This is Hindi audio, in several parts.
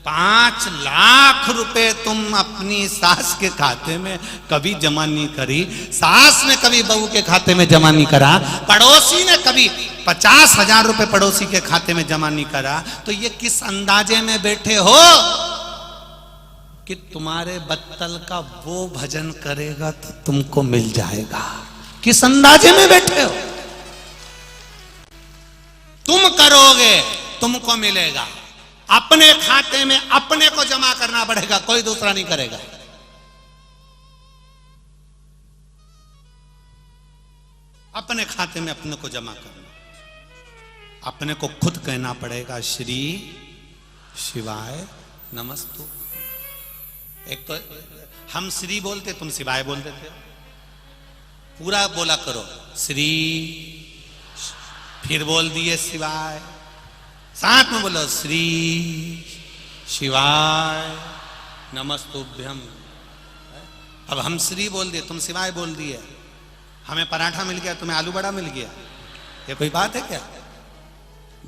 5 लाख रुपए तुम अपनी सास के खाते में कभी जमा नहीं करी, सास ने कभी बहू के खाते में जमा नहीं करा, पड़ोसी ने कभी 50,000 रुपए पड़ोसी के खाते में जमा नहीं करा, तो ये किस अंदाजे में बैठे हो कि तुम्हारे बत्तल का वो भजन करेगा तो तुमको मिल जाएगा? किस अंदाजे में बैठे हो? तुम करोगे तुमको मिलेगा, अपने खाते में अपने को जमा करना पड़ेगा, कोई दूसरा नहीं करेगा। अपने खाते में अपने को जमा करना, अपने को खुद कहना पड़ेगा श्री शिवाय नमस्तु। एक तो हम श्री बोलते, तुम शिवाय बोल देते, पूरा बोला करो श्री, फिर बोल दिए शिवाय, साथ में बोलो श्री शिवाय नमस्तुभ्यम। अब हम श्री बोल दिए, तुम शिवाय बोल दिए, हमें पराठा मिल गया, तुम्हें आलू बड़ा मिल गया, ये कोई बात है क्या?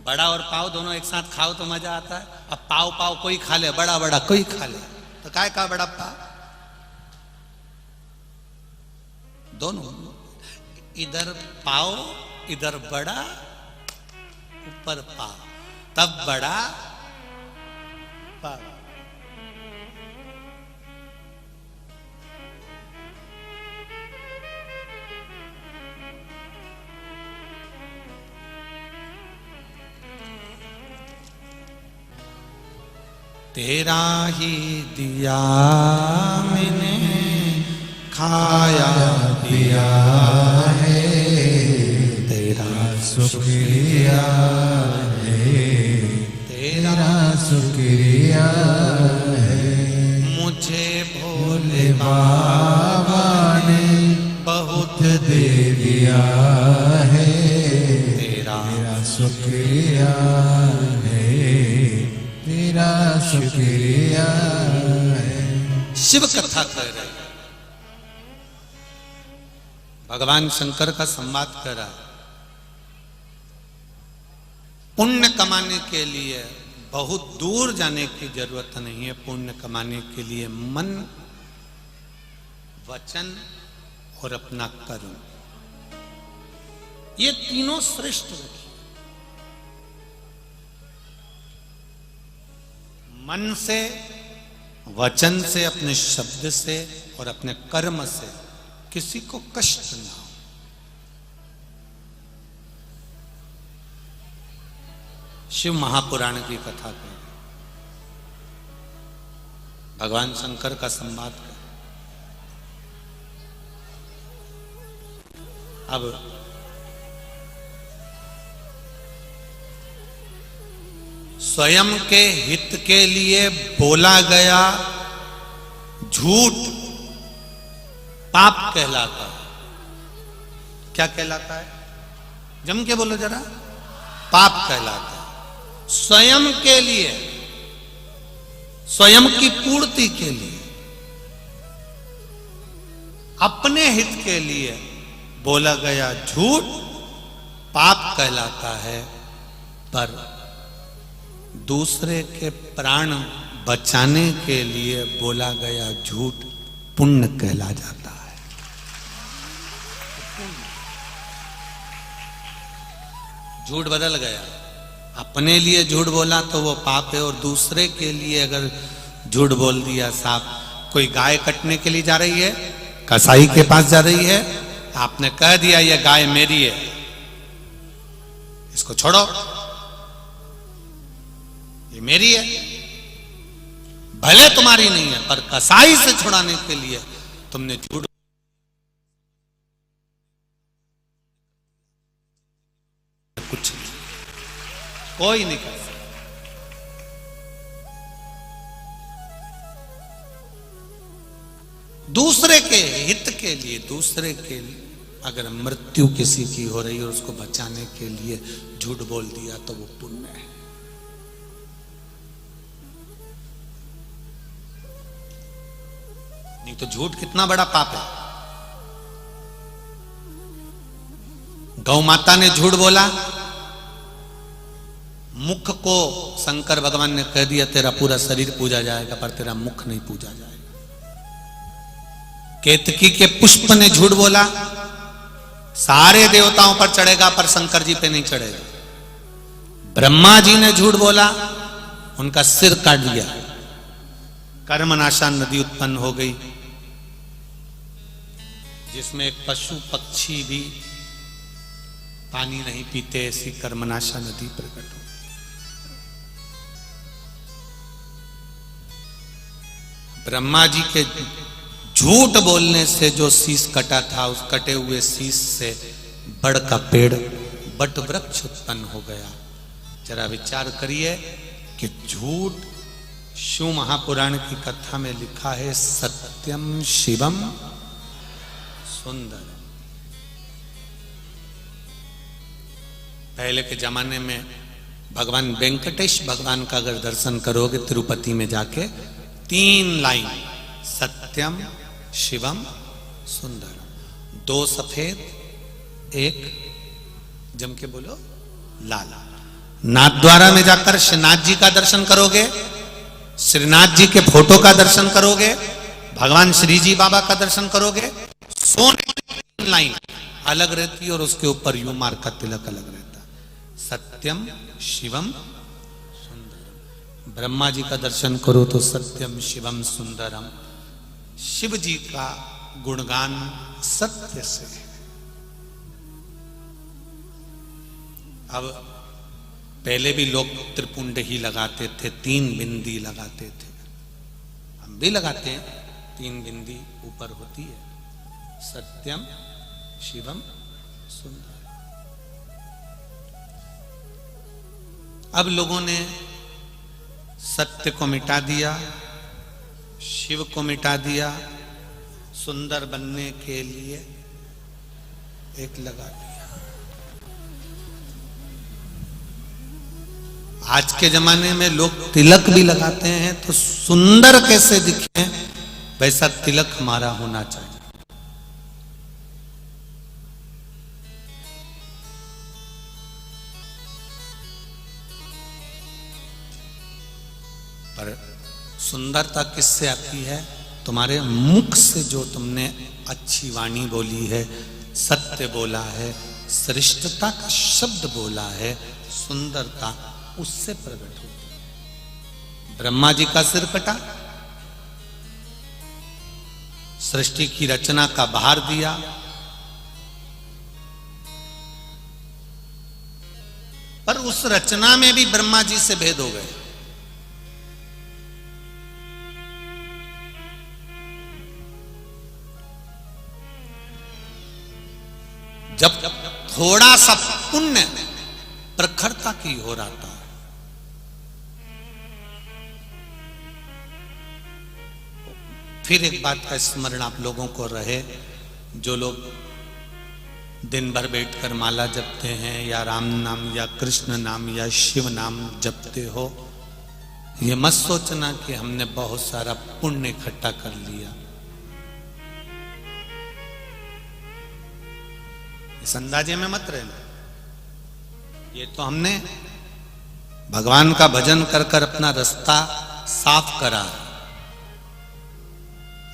बड़ा और पाव दोनों एक साथ खाओ तो मजा आता है। अब पाव पाव कोई खा ले, बड़ा बड़ा कोई खा ले, तो काय का बड़ा पाव? दोनों, इधर पाव इधर बड़ा, ऊपर पाव, तब बड़ा पाव। तेरा ही दिया मैंने खाया पिया है, तेरा शुक्रिया है, तेरा शुक्रिया है। मुझे भोले बाबा ने बहुत दे दिया है, तेरा शुक्रिया है, तेरा शुक्रिया है। शिव कथा कह रहे, भगवान शंकर का संवाद कर रहा है। पुण्य कमाने के लिए बहुत दूर जाने की जरूरत नहीं है। पुण्य कमाने के लिए मन, वचन और अपना कर्म, ये तीनों श्रेष्ठ रखिए। मन से, वचन से, अपने शब्द से और अपने कर्म से किसी को कष्ट ना हो। शिव महापुराण की कथा कर, भगवान शंकर का संवाद कर। अब स्वयं के हित के लिए बोला गया झूठ पाप कहलाता है। क्या कहलाता है? जम के बोलो जरा। पाप कहलाता है। स्वयं के लिए, स्वयं की पूर्ति के लिए, अपने हित के लिए बोला गया झूठ पाप कहलाता है, पर दूसरे के प्राण बचाने के लिए बोला गया झूठ पुण्य कहला जाता है। झूठ बदल गया, अपने लिए झूठ बोला तो वो पाप है, और दूसरे के लिए अगर झूठ बोल दिया, साहब कोई गाय कटने के लिए जा रही है, कसाई के पास जा रही है, आपने कह दिया ये गाय मेरी है, इसको छोड़ो, ये मेरी है, भले तुम्हारी नहीं है, पर कसाई से छुड़ाने के लिए तुमने झूठ। कुछ नहीं, कोई नहीं कर सकता। दूसरे के हित के लिए, दूसरे के लिए अगर मृत्यु किसी की हो रही है और उसको बचाने के लिए झूठ बोल दिया तो वो पुण्य है। नहीं तो झूठ कितना बड़ा पाप है। गौ माता ने झूठ बोला, मुख को शंकर भगवान ने कह दिया तेरा पूरा शरीर पूजा जाएगा पर तेरा मुख नहीं पूजा जाएगा। केतकी के पुष्प ने झूठ बोला, सारे देवताओं पर चढ़ेगा पर शंकर जी पे नहीं चढ़ेगा। ब्रह्मा जी ने झूठ बोला, उनका सिर काट दिया। कर्मनाशा नदी उत्पन्न हो गई जिसमें एक पशु पक्षी भी पानी नहीं पीते, ऐसी कर्मनाशा नदी प्रकट हो। ब्रह्मा जी के झूठ बोलने से जो शीश कटा था, उस कटे हुए शीश से बड़ का पेड़ बट वृक्ष उत्पन्न हो गया। जरा विचार करिए कि झूठ, शिव महापुराण की कथा में लिखा है सत्यम शिवम सुंदर। पहले के जमाने में भगवान वेंकटेश भगवान का अगर दर्शन करोगे तिरुपति में जाके, 3 लाइन सत्यम शिवम सुंदरम, 2 सफेद 1 जम के बोलो लाल। नाथद्वारा में जाकर श्रीनाथ जी का दर्शन करोगे, श्रीनाथ जी के फोटो का दर्शन करोगे, भगवान श्री जी बाबा का दर्शन करोगे, सोने की लाइन अलग रहती है और उसके ऊपर यू मार का तिलक अलग रहता है। सत्यम शिवम सुंदरम। ब्रह्मा जी का दर्शन करो तो सत्यम शिवम सुंदरम। शिव जी का गुणगान सत्य से है। अब पहले भी लोग त्रिपुंड ही लगाते थे, 3 बिंदी लगाते थे, हम भी लगाते हैं, 3 बिंदी ऊपर होती है। सत्यम शिवम सुंदर। अब लोगों ने सत्य को मिटा दिया, शिव को मिटा दिया, सुंदर बनने के लिए एक लगा दिया। आज के जमाने में लोग तिलक भी लगाते हैं तो सुंदर कैसे दिखे वैसा तिलक हमारा होना चाहिए। पर सुंदरता किससे आती है? तुम्हारे मुख से जो तुमने अच्छी वाणी बोली है, सत्य बोला है, श्रेष्ठता का शब्द बोला है, सुंदरता उससे प्रकट होती है। ब्रह्मा जी का सिर कटा, सृष्टि की रचना का भार दिया, पर उस रचना में भी ब्रह्मा जी से भेद हो गए। जब थोड़ा सा पुण्य प्रखरता की हो रहा था, फिर एक बात का स्मरण आप लोगों को रहे, जो लोग दिन भर बैठकर माला जपते हैं या राम नाम या कृष्ण नाम या शिव नाम जपते हो, ये मत सोचना कि हमने बहुत सारा पुण्य इकट्ठा कर लिया। इस अंदाजे में मत रहना। ये तो हमने भगवान का भजन कर कर अपना रास्ता साफ करा।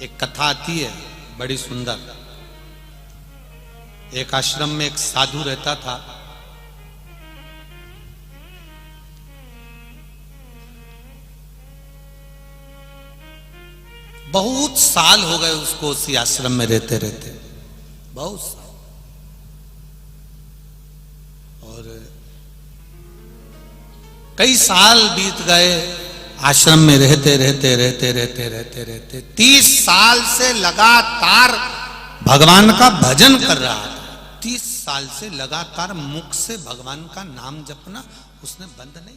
एक कथा आती है बड़ी सुंदर। एक आश्रम में एक साधु रहता था। बहुत साल हो गए उसको उसी आश्रम में रहते रहते, बहुत साल। और कई साल बीत गए आश्रम में रहते रहते रहते रहते रहते रहते 30 साल से लगातार भगवान का भजन कर रहा था। 30 साल से लगातार मुख से भगवान का नाम जपना उसने बंद नहीं।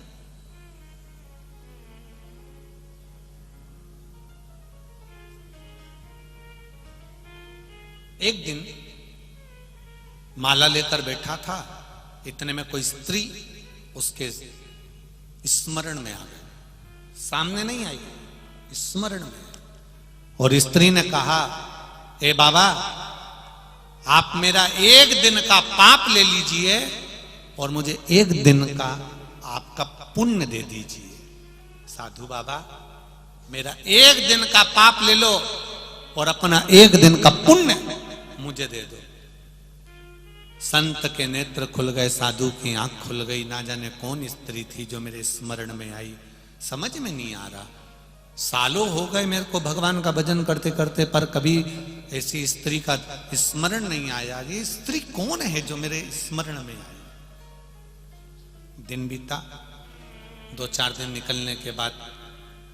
एक दिन माला लेकर बैठा था, इतने में कोई स्त्री उसके स्मरण में आ गई। सामने नहीं आई, स्मरण में। और स्त्री ने कहा, ए बाबा, आप मेरा 1 दिन का पाप ले लीजिए और मुझे 1 दिन का आपका पुण्य दे दीजिए। साधु बाबा, मेरा एक दिन का पाप ले लो और अपना एक दिन का पुण्य मुझे दे दो। संत के नेत्र खुल गए, साधु की आंख खुल गई। ना जाने कौन स्त्री थी जो मेरे स्मरण में आई, समझ में नहीं आ रहा। सालों हो गए मेरे को भगवान का भजन करते करते, पर कभी ऐसी स्त्री का स्मरण नहीं आया। ये स्त्री कौन है जो मेरे स्मरण में आई? दिन बीता, 2-4 दिन निकलने के बाद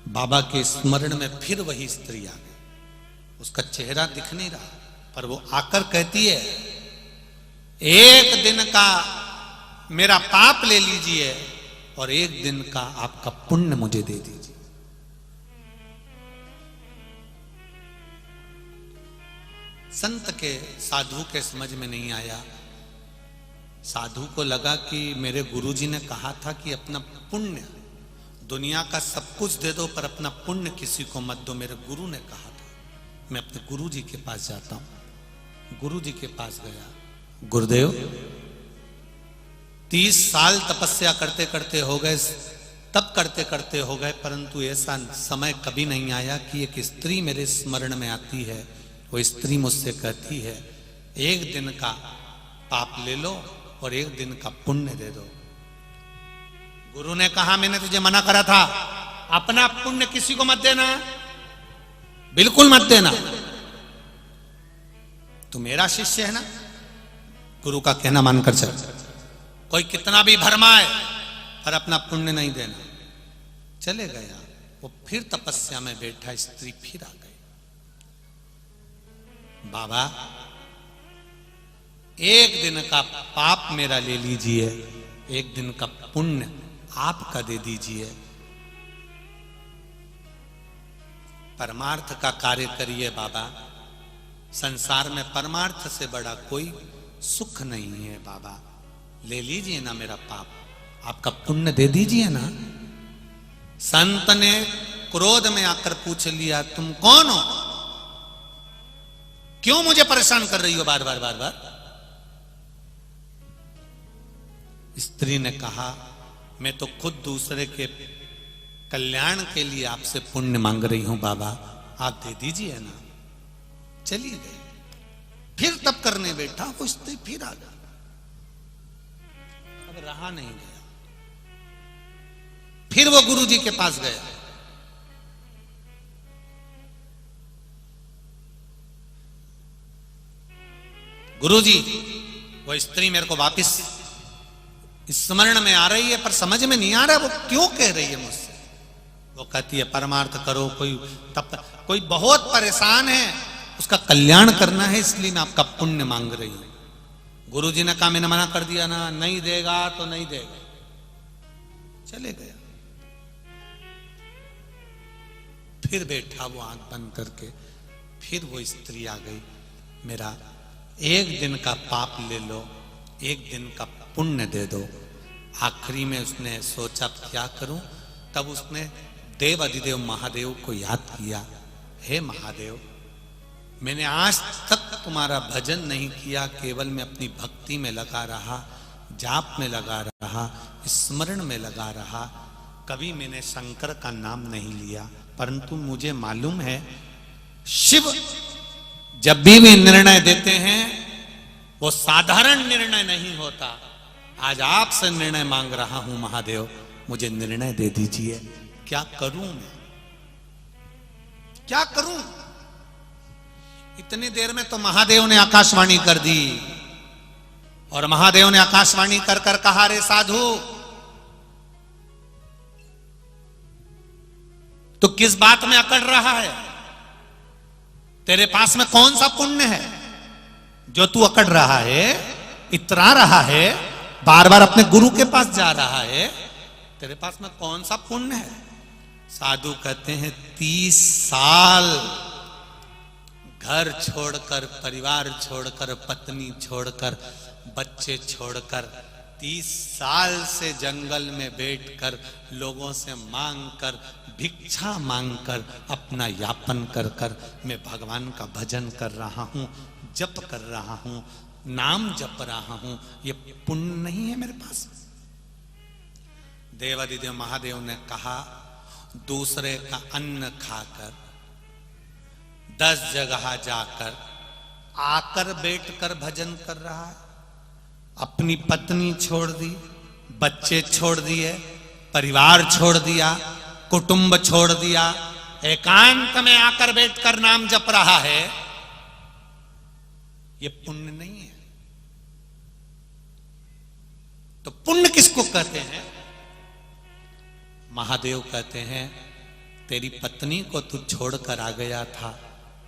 बाबा के स्मरण में फिर वही स्त्री आ गई। उसका चेहरा दिख नहीं रहा, पर वो आकर कहती है, एक दिन का मेरा पाप ले लीजिए और एक दिन का आपका पुण्य मुझे दे दीजिए। संत के, साधु के समझ में नहीं आया। साधु को लगा कि मेरे गुरुजी ने कहा था कि अपना पुण्य, दुनिया का सब कुछ दे दो पर अपना पुण्य किसी को मत दो। मेरे गुरु ने कहा था। मैं अपने गुरुजी के पास जाता हूं। गुरुजी के पास गया। गुरुदेव, 30 साल तपस्या करते करते हो गए, तब करते करते हो गए, परंतु ऐसा समय कभी नहीं आया कि एक स्त्री मेरे स्मरण में आती है। वो स्त्री मुझसे कहती है, एक दिन का पाप ले लो और एक दिन का पुण्य दे दो। गुरु ने कहा, मैंने तुझे मना करा था, अपना पुण्य किसी को मत देना, बिल्कुल मत देना। तू मेरा शिष्य है ना, गुरु का कहना मानकर चल। कोई कितना भी भरमाए पर अपना पुण्य नहीं देना। चले गया। वो फिर तपस्या में बैठा, स्त्री फिर आ गई। बाबा, एक दिन का पाप मेरा ले लीजिए, एक दिन का पुण्य आपका दे दीजिए। परमार्थ का कार्य करिए बाबा। संसार में परमार्थ से बड़ा कोई सुख नहीं है बाबा। ले लीजिए ना मेरा पाप, आपका पुण्य दे दीजिए ना। संत ने क्रोध में आकर पूछ लिया, तुम कौन हो? क्यों मुझे परेशान कर रही हो बार बार बार बार? स्त्री ने कहा, मैं तो खुद दूसरे के कल्याण के लिए आपसे पुण्य मांग रही हूं बाबा, आप दे दीजिए ना। चली गई। फिर तब करने बैठा, वो स्त्री फिर आ गई। अब रहा नहीं गया। फिर वो गुरुजी के पास गया। गुरुजी, वो स्त्री मेरे को वापस स्मरण में आ रही है, पर समझ में नहीं आ रहा वो क्यों कह रही है मुझसे। वो कहती है, परमार्थ करो। कोई बहुत परेशान है, उसका कल्याण करना है, इसलिए मैं आपका पुण्य मांग रही हूं। गुरुजी ने कहा, मैंने मना कर दिया ना, नहीं देगा तो नहीं देगा। चले गया। फिर बैठा वो आंख बंद करके। फिर वो स्त्री आ गई, मेरा एक दिन का पाप ले लो, एक दिन का पुण्य दे दो। आखिरी में उसने सोचा क्या करूं, तब उसने देव अधिदेव महादेव को याद किया। हे महादेव, मैंने आज तक तुम्हारा भजन नहीं किया, केवल मैं अपनी भक्ति में लगा रहा, जाप में लगा रहा, स्मरण में लगा रहा। कभी मैंने शंकर का नाम नहीं लिया, परंतु मुझे मालूम है शिव जब भी निर्णय देते हैं वो साधारण निर्णय नहीं होता। आज आपसे निर्णय मांग रहा हूं महादेव, मुझे निर्णय दे दीजिए। क्या करूं मैं, क्या करूं? इतनी देर में तो महादेव ने आकाशवाणी कर दी। और महादेव ने आकाशवाणी कर कर कहा, रे साधु, तो किस बात में अकड़ रहा है? तेरे पास में कौन सा पुण्य है जो तू अकड़ रहा है, इतरा रहा है, बार बार अपने गुरु के पास जा रहा है? तेरे पास में कौन सा पुण्य है? साधु कहते हैं, 30 साल घर छोड़कर, परिवार छोड़कर, पत्नी छोड़कर, बच्चे छोड़कर, 30 साल से जंगल में बैठकर लोगों से मांगकर, भिक्षा मांगकर अपना यापन कर कर मैं भगवान का भजन कर रहा हूं, जप कर रहा हूं, नाम जप रहा हूं। ये पुण्य नहीं है मेरे पास? देवादिदेव महादेव ने कहा, दूसरे का अन्न खाकर 10 जगह जाकर आकर बैठकर भजन कर रहा है। अपनी पत्नी छोड़ दी, बच्चे छोड़ दिए, परिवार छोड़ दिया, कुटुंब छोड़ दिया, एकांत में आकर बैठकर नाम जप रहा है। ये पुण्य नहीं है। तो पुण्य किसको कहते हैं? महादेव कहते हैं, तेरी पत्नी को तू छोड़कर आ गया था,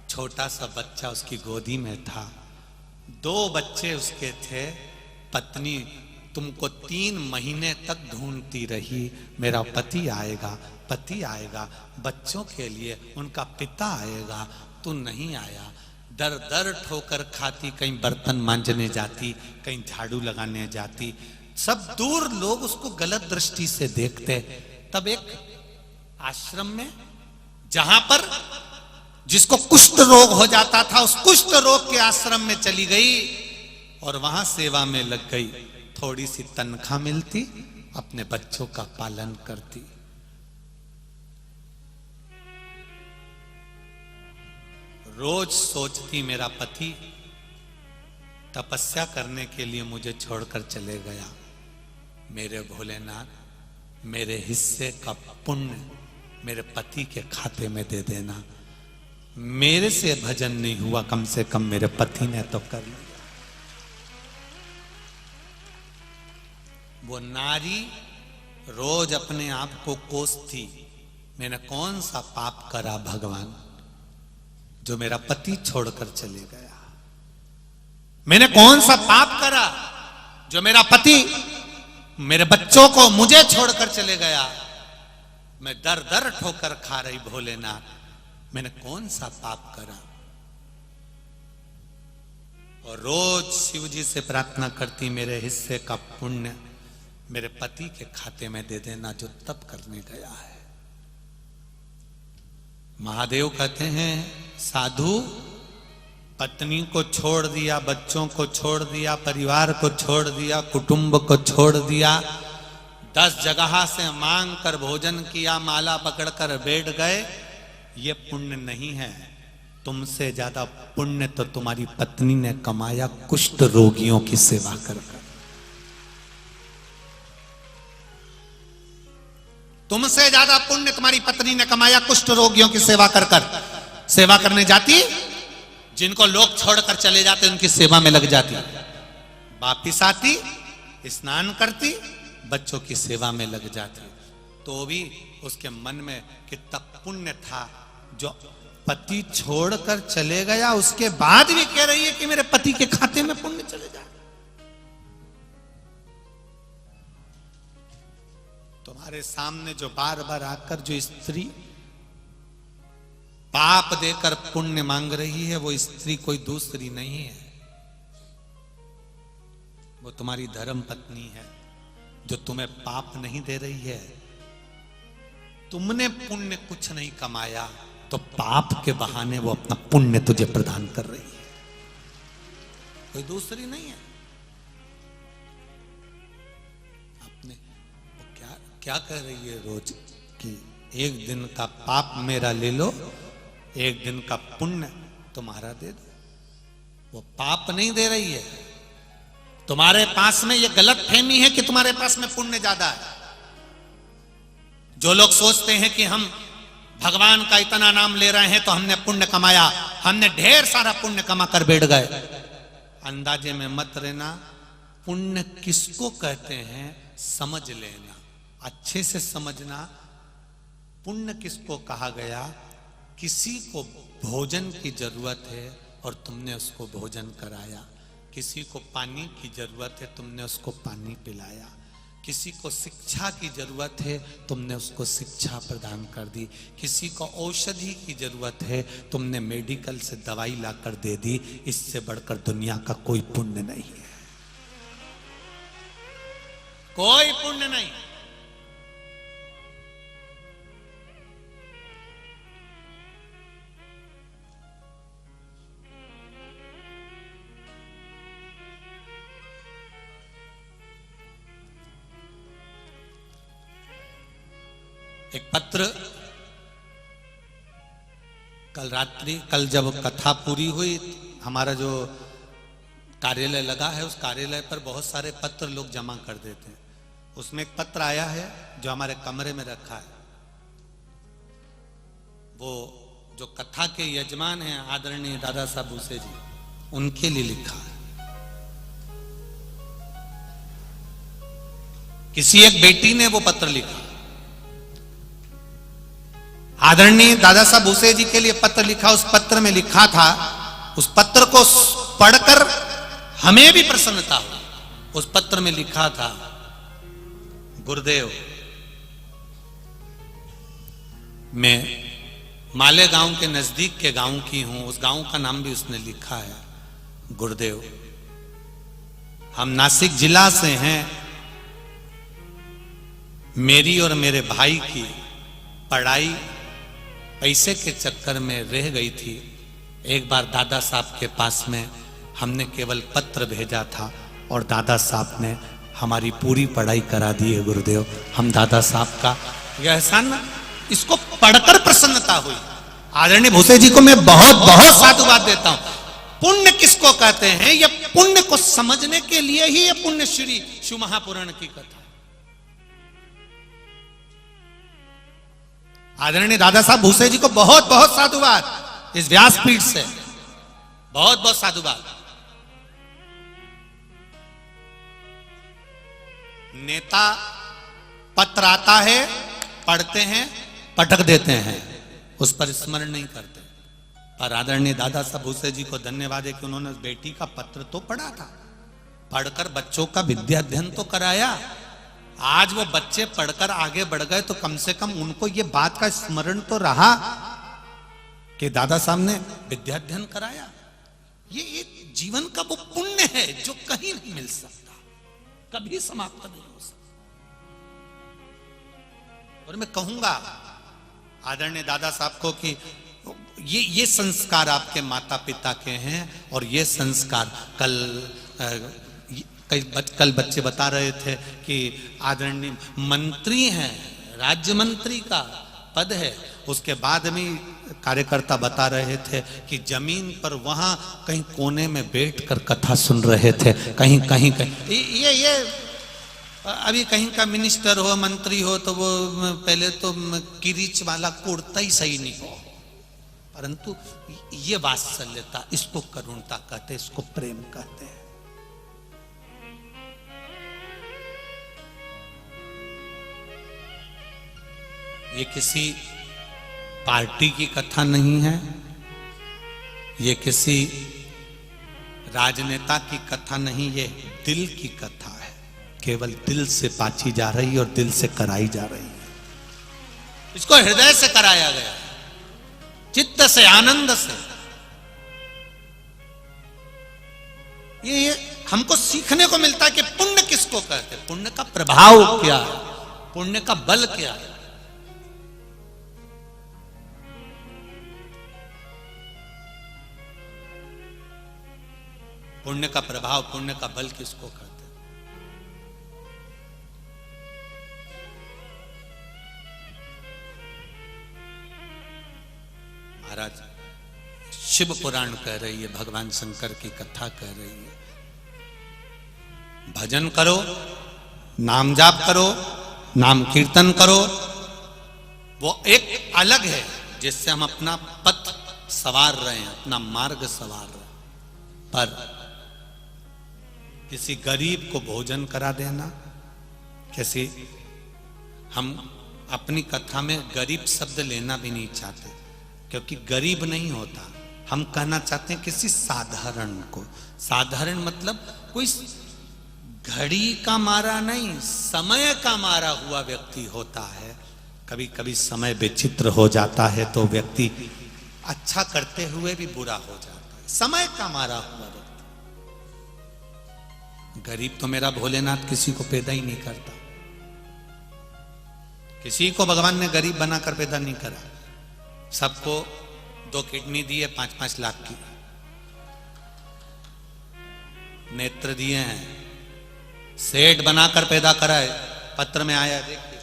छोटा सा बच्चा उसकी गोदी में था, 2 बच्चे उसके थे, पत्नी तुमको 3 महीने तक ढूंढती रही, मेरा पति आएगा, पति आएगा, बच्चों के लिए उनका पिता आएगा, तू नहीं आया। दर दर ठोकर खाती, कहीं बर्तन मांजने जाती, कहीं झाड़ू लगाने जाती, सब दूर लोग उसको गलत दृष्टि से देखते। तब एक आश्रम में, जहां पर जिसको कुष्ठ रोग हो जाता था, उस कुष्ठ रोग के आश्रम में चली गई और वहां सेवा में लग गई। थोड़ी सी तनख्वाह मिलती, अपने बच्चों का पालन करती। रोज सोचती, मेरा पति तपस्या करने के लिए मुझे छोड़कर चले गया, मेरे भोलेनाथ मेरे हिस्से का पुण्य मेरे पति के खाते में दे देना। मेरे से भजन नहीं हुआ, कम से कम मेरे पति ने तो कर लिया। वो नारी रोज अपने आप को कोसती, मैंने कौन सा पाप करा भगवान जो मेरा पति छोड़कर चले गया? मैंने कौन सा पाप करा जो मेरा पति मेरे बच्चों को मुझे छोड़कर चले गया? मैं दर दर ठोकर खा रही, भोलेनाथ मैंने कौन सा पाप करा? और रोज शिव जी से प्रार्थना करती, मेरे हिस्से का पुण्य मेरे पति के खाते में दे देना जो तप करने गया है। महादेव कहते हैं, साधु पत्नी को छोड़ दिया, बच्चों को छोड़ दिया, परिवार को छोड़ दिया, कुटुंब को छोड़ दिया, 10 जगह से मांग कर भोजन किया, माला पकड़कर बैठ गए, ये पुण्य नहीं है। तुमसे ज्यादा पुण्य तो तुम्हारी पत्नी ने कमाया कुष्ठ रोगियों की सेवा कर। तुमसे ज्यादा पुण्य तुम्हारी पत्नी ने कमाया कुष्ठ रोगियों की सेवा कर कर। सेवा करने जाती, जिनको लोग छोड़कर चले जाते उनकी सेवा में लग जाती, वापिस आती, स्नान करती, बच्चों की सेवा में लग जाती। तो भी उसके मन में कितना पुण्य था, जो पति छोड़कर चले गया उसके बाद भी कह रही है कि मेरे पति के खाते में पुण्य चले जाए। तुम्हारे सामने जो बार बार आकर जो स्त्री पाप देकर पुण्य मांग रही है, वो स्त्री कोई दूसरी नहीं है, वो तुम्हारी धर्म पत्नी है, जो तुम्हें पाप नहीं दे रही है। तुमने पुण्य कुछ नहीं कमाया, तो पाप के बहाने वो अपना पुण्य तुझे प्रदान कर रही है, कोई दूसरी नहीं है। अपने वो क्या कह रही है रोज कि एक दिन का पाप मेरा ले लो, एक दिन का पुण्य तुम्हारा दे दो। वो पाप नहीं दे रही है, तुम्हारे पास में ये गलत फहमी है कि तुम्हारे पास में पुण्य ज्यादा है। जो लोग सोचते हैं कि हम भगवान का इतना नाम ले रहे हैं तो हमने पुण्य कमाया, हमने ढेर सारा पुण्य कमा कर बैठ गए, अंदाजे में मत रहना। पुण्य किसको कहते हैं समझ लेना, अच्छे से समझना। पुण्य किसको कहा गया? किसी को भोजन की जरूरत है और तुमने उसको भोजन कराया, किसी को पानी की जरूरत है, तुमने उसको पानी पिलाया, किसी को शिक्षा की जरूरत है, तुमने उसको शिक्षा प्रदान कर दी, किसी को औषधि की जरूरत है, तुमने मेडिकल से दवाई लाकर दे दी। इससे बढ़कर दुनिया का कोई पुण्य नहीं है, कोई पुण्य नहीं। एक पत्र, कल जब कथा पूरी हुई, हमारा जो कार्यालय लगा है उस कार्यालय पर बहुत सारे पत्र लोग जमा कर देते हैं। उसमें एक पत्र आया है जो हमारे कमरे में रखा है। वो जो कथा के यजमान हैं आदरणीय दादा साहब भूसे जी, उनके लिए लिखा है। किसी एक बेटी ने वो पत्र लिखा, आदरणीय दादा साहब भूसे जी के लिए पत्र लिखा। उस पत्र में लिखा था, उस पत्र को पढ़कर हमें भी प्रसन्नता हुई। उस पत्र में लिखा था, गुरुदेव, मैं मालेगांव के नजदीक के गांव की हूं। उस गांव का नाम भी उसने लिखा है। गुरुदेव, हम नासिक जिला से हैं। मेरी और मेरे भाई की पढ़ाई पैसे के चक्कर में रह गई थी। एक बार दादा साहब के पास में हमने केवल पत्र भेजा था और दादा साहब ने हमारी पूरी पढ़ाई करा दी है। गुरुदेव, हम दादा साहब का यह एहसान, इसको पढ़कर प्रसन्नता हुई। आदरणीय भूसे जी को मैं बहुत बहुत साधुवाद देता हूं। पुण्य किसको कहते हैं? यह पुण्य को समझने के लिए ही यह पुण्य श्री शिव महापुराण की कथा। आदरणीय दादा साहब भूसे जी को बहुत बहुत साधुवाद, इस व्यासपीठ से बहुत बहुत साधुवाद। नेता पत्र आता है, पढ़ते हैं, पटक देते हैं, उस पर स्मरण नहीं करते। पर आदरणीय दादा साहब भूसे जी को धन्यवाद है कि उन्होंने उस बेटी का पत्र तो पढ़ा था, पढ़कर बच्चों का विद्या अध्ययन तो कराया। आज वो बच्चे पढ़कर आगे बढ़ गए तो कम से कम उनको ये बात का स्मरण तो रहा कि दादा साहब ने विद्या अध्ययन कराया। ये जीवन का वो पुण्य है जो कहीं नहीं मिल सकता, कभी समाप्त नहीं हो सकता। और मैं कहूंगा आदरणीय दादा साहब को कि ये संस्कार आपके माता पिता के हैं। और ये संस्कार कल बच्चे बता रहे थे कि आदरणीय मंत्री हैं, राज्य मंत्री का पद है। उसके बाद में कार्यकर्ता बता रहे थे कि जमीन पर वहां कहीं कोने में बैठकर कथा सुन रहे थे। कहीं कहीं कहीं ये अभी कहीं का मिनिस्टर हो, मंत्री हो, तो वो पहले तो किरीच वाला कुर्ता ही सही नहीं हो, परंतु ये वात्सल्यता, इसको करुणता कहते, इसको प्रेम कहते हैं। ये किसी पार्टी की कथा नहीं है, ये किसी राजनेता की कथा नहीं, ये दिल की कथा है। केवल दिल से पाची जा रही है और दिल से कराई जा रही है। इसको हृदय से कराया गया, चित्त से, आनंद से। ये हमको सीखने को मिलता है कि पुण्य किसको कहते हैं, पुण्य का प्रभाव क्या है, पुण्य का बल क्या है। पुण्य का प्रभाव, पुण्य का बल किसको कहते हैं। महाराज शिव पुराण कह रही है, भगवान शंकर की कथा कह रही है, भजन करो, नाम जाप करो, नाम कीर्तन करो। वो एक अलग है जिससे हम अपना पथ सवार रहे हैं, अपना मार्ग सवार रहे हैं। पर किसी गरीब को भोजन करा देना, किसी, हम अपनी कथा में गरीब शब्द लेना भी नहीं चाहते, क्योंकि गरीब नहीं होता, हम कहना चाहते हैं किसी साधारण को। साधारण मतलब कोई घड़ी का मारा नहीं, समय का मारा हुआ व्यक्ति होता है। कभी कभी समय विचित्र हो जाता है तो व्यक्ति अच्छा करते हुए भी बुरा हो जाता है, समय का मारा हुआ व्यक्ति। गरीब तो मेरा भोलेनाथ किसी को पैदा ही नहीं करता, किसी को भगवान ने गरीब बनाकर पैदा नहीं करा। सबको 2 किडनी दिए, 5-5 लाख की, नेत्र दिए हैं, सेठ बनाकर पैदा करा है। पत्र में आया, देखिए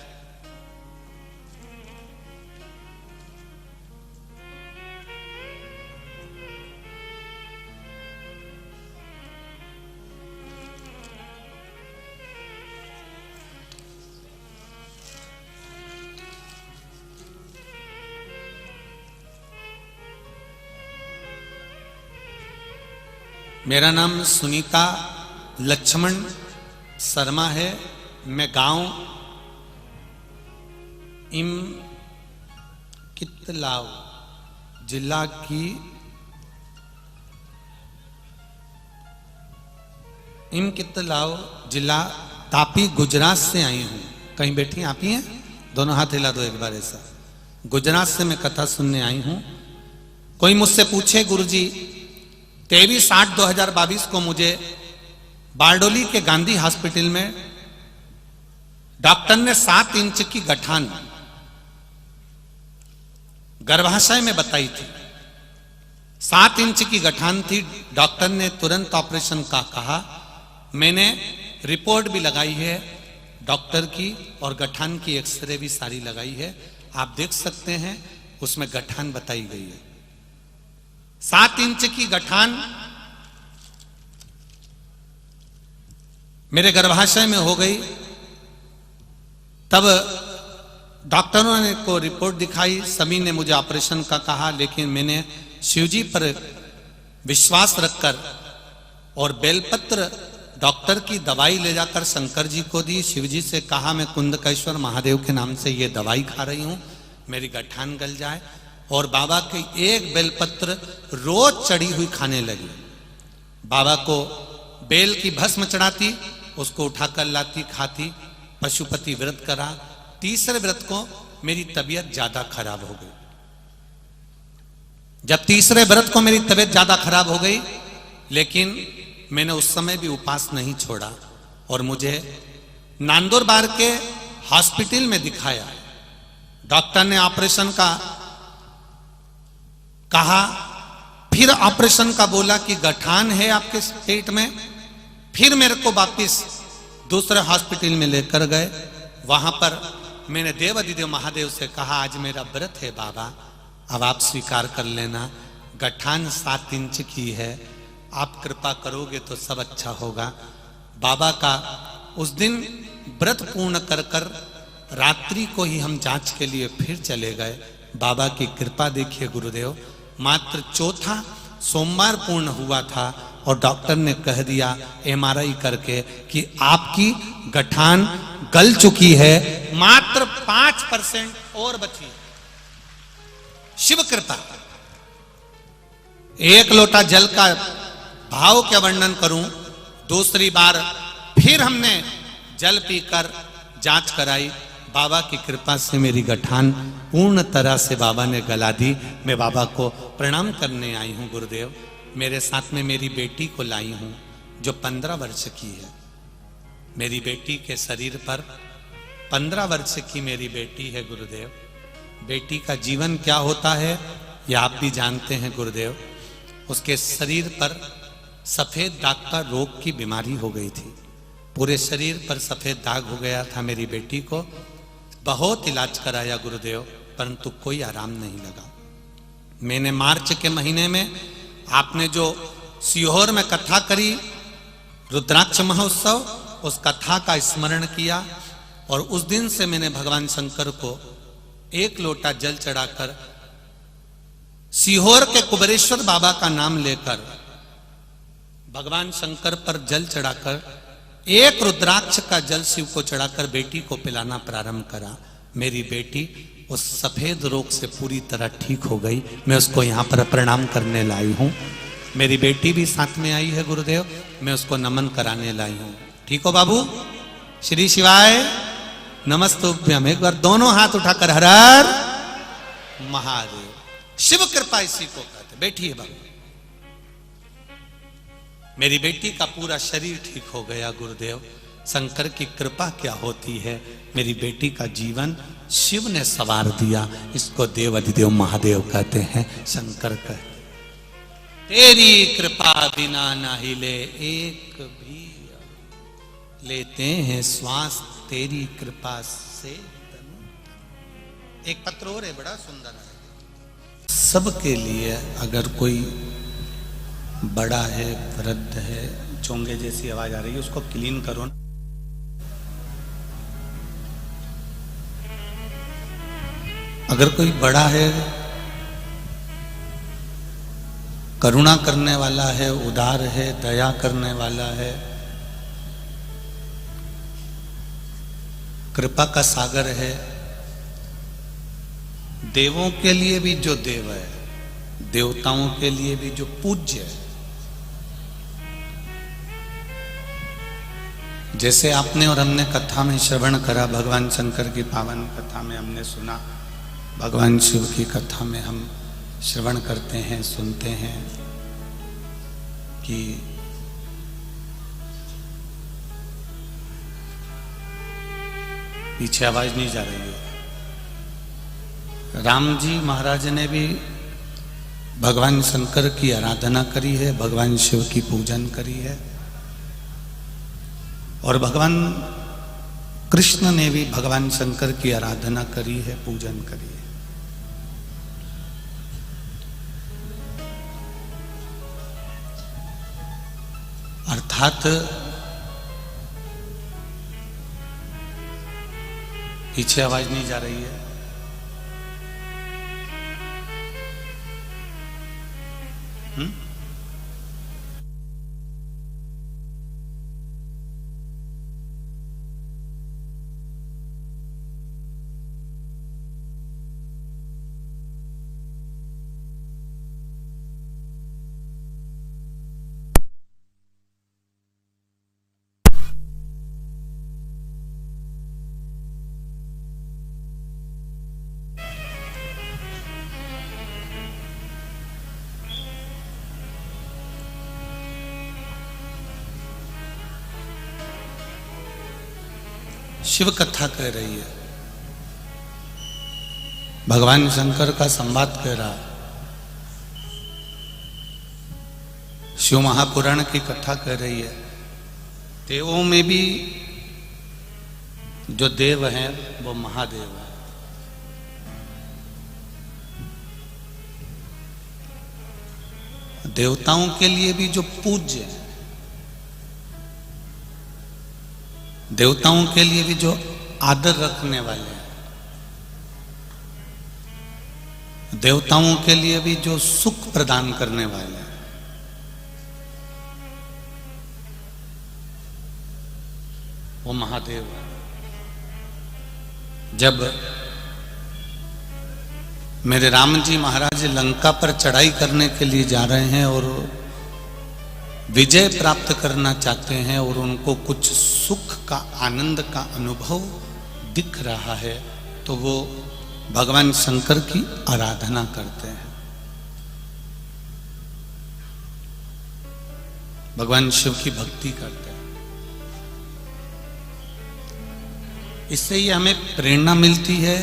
मेरा नाम सुनीता लक्ष्मण शर्मा है। मैं गांव इम कितलाव जिला की जिला तापी गुजरात से आई हूं। कहीं बैठी आप ही हैं? दोनों हाथ हिला दो एक बार ऐसा। गुजरात से मैं कथा सुनने आई हूं। कोई मुझसे पूछे गुरुजी 23/8/2022 को मुझे बारडोली के गांधी हॉस्पिटल में डॉक्टर ने 7 इंच की गठान गर्भाशय में बताई थी। 7 इंच की गठान थी। डॉक्टर ने तुरंत ऑपरेशन का कहा। मैंने रिपोर्ट भी लगाई है डॉक्टर की और गठान की एक्सरे भी सारी लगाई है। आप देख सकते हैं उसमें गठान बताई गई है। 7 इंच की गठान मेरे गर्भाशय में हो गई। तब डॉक्टरों ने को रिपोर्ट दिखाई। सभी ने मुझे ऑपरेशन का कहा, लेकिन मैंने शिवजी पर विश्वास रखकर और बेलपत्र डॉक्टर की दवाई ले जाकर शंकर जी को दी। शिवजी से कहा मैं कुंदकेश्वर महादेव के नाम से ये दवाई खा रही हूं, मेरी गठान गल जाए। और बाबा के एक बेलपत्र रोज चढ़ी हुई खाने लगी। बाबा को बेल की भस्म चढ़ाती, उसको उठाकर लाती, खाती। पशुपति व्रत करा। तीसरे व्रत को मेरी तबीयत ज्यादा खराब हो गई। जब तीसरे व्रत को मेरी तबीयत ज्यादा खराब हो गई, लेकिन मैंने उस समय भी उपवास नहीं छोड़ा और मुझे नांदुरबार के हॉस्पिटल में दिखाया। डॉक्टर ने ऑपरेशन का कहा, फिर ऑपरेशन का बोला कि गठान है आपके पेट में। फिर मेरे को वापिस दूसरे हॉस्पिटल में लेकर गए। वहां पर मैंने देवाधिदेव महादेव से कहा आज मेरा व्रत है बाबा, अब आप स्वीकार कर लेना। गठान 7 इंच की है, आप कृपा करोगे तो सब अच्छा होगा। बाबा का उस दिन व्रत पूर्ण कर कर रात्रि को ही हम जांच के लिए फिर चले गए। बाबा की कृपा देखिए गुरुदेव, मात्र चौथा सोमवार पूर्ण हुआ था और डॉक्टर ने कह दिया MRI करके कि आपकी गठान गल चुकी है, मात्र 5% और बची। शिव कृपा। एक लोटा जल का भाव क्या वर्णन करूं। दूसरी बार फिर हमने जल पीकर जांच कराई। बाबा की कृपा से मेरी गठान पूर्ण तरह से बाबा ने गला दी। मैं बाबा को प्रणाम करने आई हूं गुरुदेव। मेरे साथ में मेरी बेटी को लाई हूं जो 15 वर्ष की है। मेरी बेटी के शरीर पर 15 वर्ष की मेरी बेटी है गुरुदेव। बेटी का जीवन क्या होता है यह आप भी जानते हैं गुरुदेव। उसके शरीर पर सफेद दाग का रोग की बीमारी हो गई थी। पूरे शरीर पर सफेद दाग हो गया था मेरी बेटी को। बहुत इलाज कराया गुरुदेव, परंतु कोई आराम नहीं लगा। मैंने मार्च के महीने में आपने जो सीहोर में कथा करी रुद्राक्ष महोत्सव, उस कथा का स्मरण किया और उस दिन से मैंने भगवान शंकर को 1 लोटा जल चढ़ाकर सीहोर के कुबेरेश्वर बाबा का नाम लेकर भगवान शंकर पर जल चढ़ाकर 1 रुद्राक्ष का जल शिव को चढ़ाकर बेटी को पिलाना प्रारंभ करा। मेरी बेटी उस सफेद रोग से पूरी तरह ठीक हो गई। मैं उसको यहाँ पर प्रणाम करने लाई हूँ। मेरी बेटी भी साथ में आई है गुरुदेव, मैं उसको नमन कराने लाई हूँ। ठीक हो बाबू? श्री शिवाय नमस्तुभ्यम। एक बार दोनों हाथ उठाकर हर हर महादेव। शिव कृपा इसी को कहते। बैठिए बाबू। मेरी बेटी का पूरा शरीर ठीक हो गया गुरुदेव। शंकर की कृपा क्या होती है। मेरी बेटी का जीवन शिव ने सवार दिया। इसको देव अधिदेव महादेव कहते हैं, शंकर कहते। तेरी कृपा बिना ना हिले एक भी, लेते हैं श्वास तेरी कृपा से। एक पत्र और है बड़ा सुंदर है। सबके लिए अगर कोई बड़ा है, वृद्ध है, चोंगे जैसी आवाज आ रही है, उसको क्लीन करो। अगर कोई बड़ा है, करुणा करने वाला है, उदार है, दया करने वाला है, कृपा का सागर है। देवों के लिए भी जो देव है, देवताओं के लिए भी जो पूज्य है। जैसे आपने और हमने कथा में श्रवण करा, भगवान शंकर की पावन कथा में हमने सुना, भगवान शिव की कथा में हम श्रवण करते हैं, सुनते हैं कि पीछे आवाज नहीं जा रही है। राम जी महाराज ने भी भगवान शंकर की आराधना करी है, भगवान शिव की पूजन करी है, और भगवान कृष्ण ने भी भगवान शंकर की आराधना करी है, पूजन करी है। अर्थात पीछे आवाज नहीं जा रही है। शिव कथा कह रही है, भगवान शंकर का संवाद कह रहा है, शिव महापुराण की कथा कह रही है। देवों में भी जो देव हैं वो महादेव है। देवताओं के लिए भी जो पूज्य है, देवताओं के लिए भी जो आदर रखने वाले हैं, देवताओं के लिए भी जो सुख प्रदान करने वाले हैं, वो महादेव है। जब मेरे राम जी महाराज लंका पर चढ़ाई करने के लिए जा रहे हैं और विजय प्राप्त करना चाहते हैं और उनको कुछ सुख का, आनंद का अनुभव दिख रहा है, तो वो भगवान शंकर की आराधना करते हैं, भगवान शिव की भक्ति करते हैं। इससे ही हमें प्रेरणा मिलती है,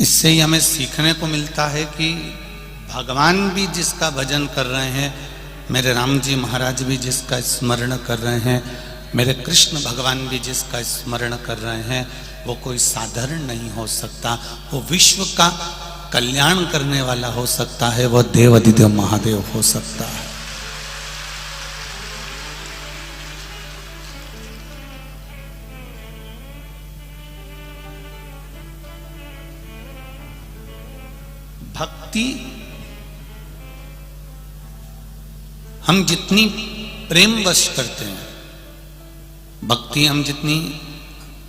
इससे ही हमें सीखने को मिलता है कि भगवान भी जिसका भजन कर रहे हैं, मेरे राम जी महाराज भी जिसका स्मरण कर रहे हैं, मेरे कृष्ण भगवान भी जिसका स्मरण कर रहे हैं, वो कोई साधारण नहीं हो सकता, वो विश्व का कल्याण करने वाला हो सकता है, वो देवाधिदेव महादेव हो सकता है। भक्ति हम जितनी प्रेम वश करते हैं, भक्ति हम जितनी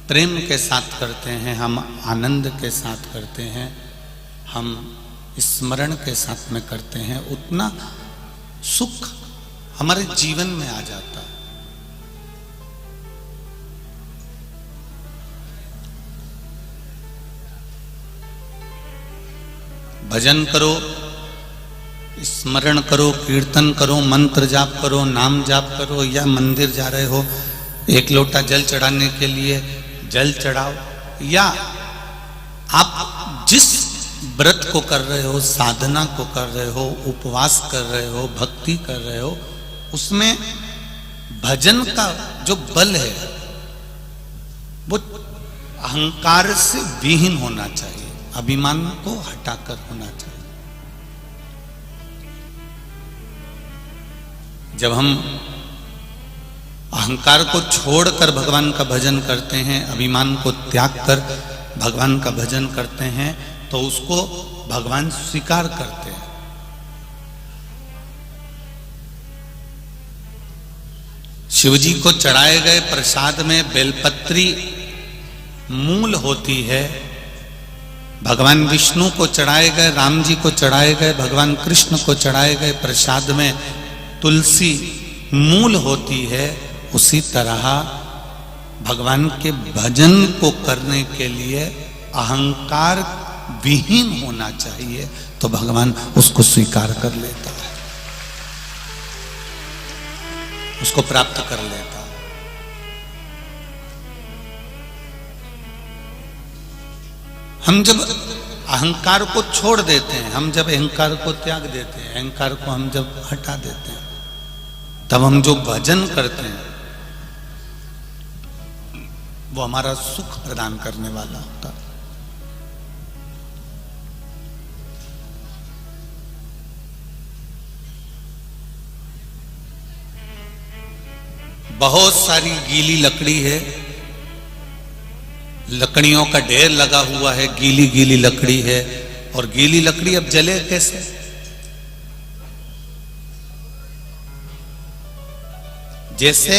प्रेम के साथ करते हैं, हम आनंद के साथ करते हैं, हम स्मरण के साथ में करते हैं, उतना सुख हमारे जीवन में आ जाता है। भजन करो, स्मरण करो, कीर्तन करो, मंत्र जाप करो, नाम जाप करो, या मंदिर जा रहे हो एक लोटा जल चढ़ाने के लिए जल चढ़ाओ, या आप जिस व्रत को कर रहे हो, साधना को कर रहे हो, उपवास कर रहे हो, भक्ति कर रहे हो, उसमें भजन का जो बल है वो अहंकार से विहीन होना चाहिए, अभिमान को हटाकर होना चाहिए। जब हम अहंकार को छोड़कर भगवान का भजन करते हैं, अभिमान को त्याग कर भगवान का भजन करते हैं, तो उसको भगवान स्वीकार करते हैं। शिवजी को चढ़ाए गए प्रसाद में बेलपत्री मूल होती है, भगवान विष्णु को चढ़ाए गए, राम जी को चढ़ाए गए, भगवान कृष्ण को चढ़ाए गए प्रसाद में तुलसी मूल होती है। उसी तरह भगवान के भजन को करने के लिए अहंकार विहीन होना चाहिए, तो भगवान उसको स्वीकार कर लेता है, उसको प्राप्त कर लेता है। हम जब अहंकार को छोड़ देते हैं, हम जब अहंकार को त्याग देते हैं, अहंकार को हम जब हटा देते हैं, तब हम जो भजन करते हैं वो हमारा सुख प्रदान करने वाला होता है। बहुत सारी गीली लकड़ी है, लकड़ियों का ढेर लगा हुआ है, गीली गीली लकड़ी है, और गीली लकड़ी अब जले कैसे? जैसे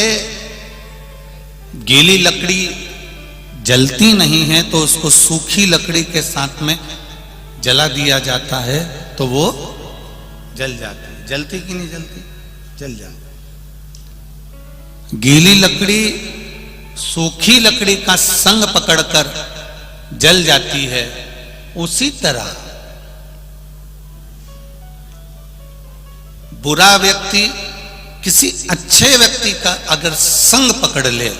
गीली लकड़ी जलती नहीं है तो उसको सूखी लकड़ी के साथ में जला दिया जाता है तो वो जल जाती है। जलती कि नहीं जलती? जल जाती। गीली लकड़ी सूखी लकड़ी का संग पकड़कर जल जाती है। उसी तरह बुरा व्यक्ति किसी अच्छे व्यक्ति का अगर संग पकड़ ले,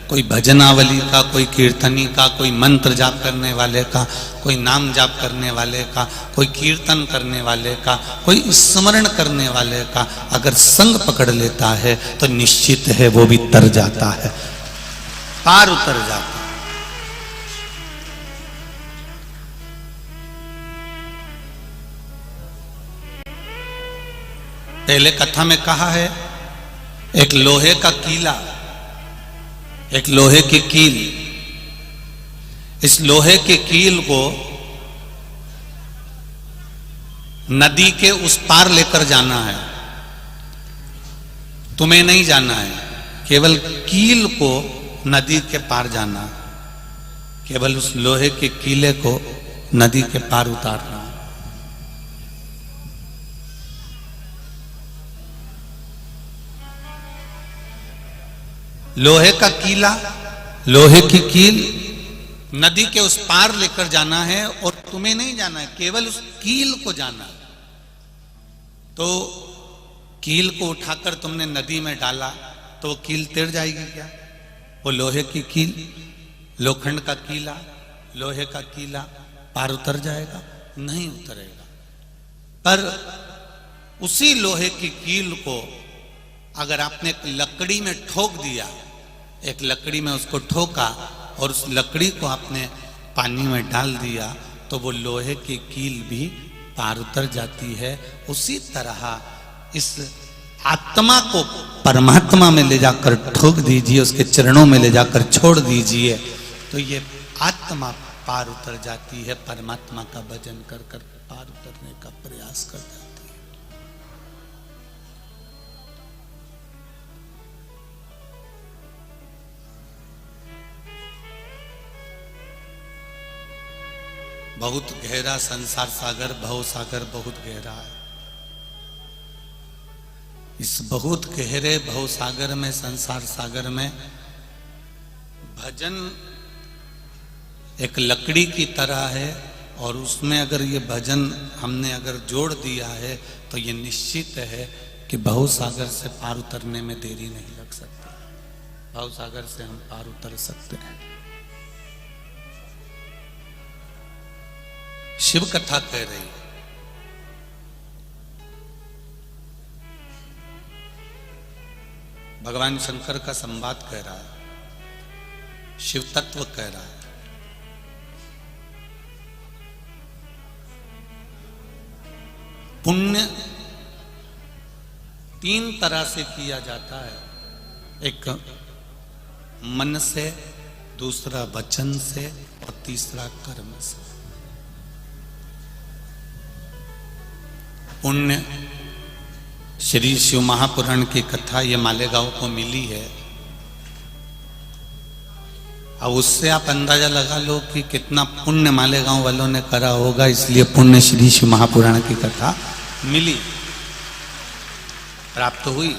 कोई भजनावली का, कोई कीर्तनी का, कोई मंत्र जाप करने वाले का, कोई नाम जाप करने वाले का, कोई कीर्तन करने वाले का, कोई स्मरण करने वाले का अगर संग पकड़ लेता है तो निश्चित है वो भी तर जाता है, पार उतर जाता है। पहले कथा में कहा है, एक लोहे का कीला, एक लोहे की कील, इस लोहे के कील को नदी के उस पार लेकर जाना है। तुम्हें नहीं जाना है, केवल कील को नदी के पार जाना, केवल उस लोहे के कीले को नदी के पार उतारना। लोहे का कीला, लोहे की कील नदी के उस पार लेकर जाना है, और तुम्हें नहीं जाना है, केवल उस कील को जाना है। तो कील को उठाकर तुमने नदी में डाला तो वो कील तैर जाएगी क्या? वो लोहे की कील, लोखंड का कीला, लोहे का कीला पार उतर जाएगा? नहीं उतरेगा। पर उसी लोहे की कील को अगर आपने एक लकड़ी में ठोक दिया, एक लकड़ी में उसको ठोका और उस लकड़ी को आपने पानी में डाल दिया, तो वो लोहे की कील भी पार उतर जाती है। उसी तरह इस आत्मा को परमात्मा में ले जाकर ठोक दीजिए, उसके चरणों में ले जाकर छोड़ दीजिए, तो ये आत्मा पार उतर जाती है। परमात्मा का भजन कर कर पार उतरने का प्रयास कर जाती है। बहुत गहरा संसार सागर, भव सागर बहुत गहरा है। इस बहुत गहरे भव सागर में, संसार सागर में भजन एक लकड़ी की तरह है, और उसमें अगर ये भजन हमने अगर जोड़ दिया है तो ये निश्चित है कि भव सागर से पार उतरने में देरी नहीं लग सकती। भव सागर से हम पार उतर सकते हैं। शिव कथा कह रही है, भगवान शंकर का संवाद कह रहा है, शिव तत्व कह रहा है। पुण्य तीन तरह से किया जाता है, एक मन से, दूसरा वचन से, और तीसरा कर्म से। पुण्य श्री शिव महापुराण की कथा ये मालेगांव को मिली है। अब उससे आप अंदाजा लगा लो कि कितना पुण्य मालेगांव वालों ने करा होगा, इसलिए पुण्य श्री शिव महापुराण की कथा मिली, प्राप्त हुई।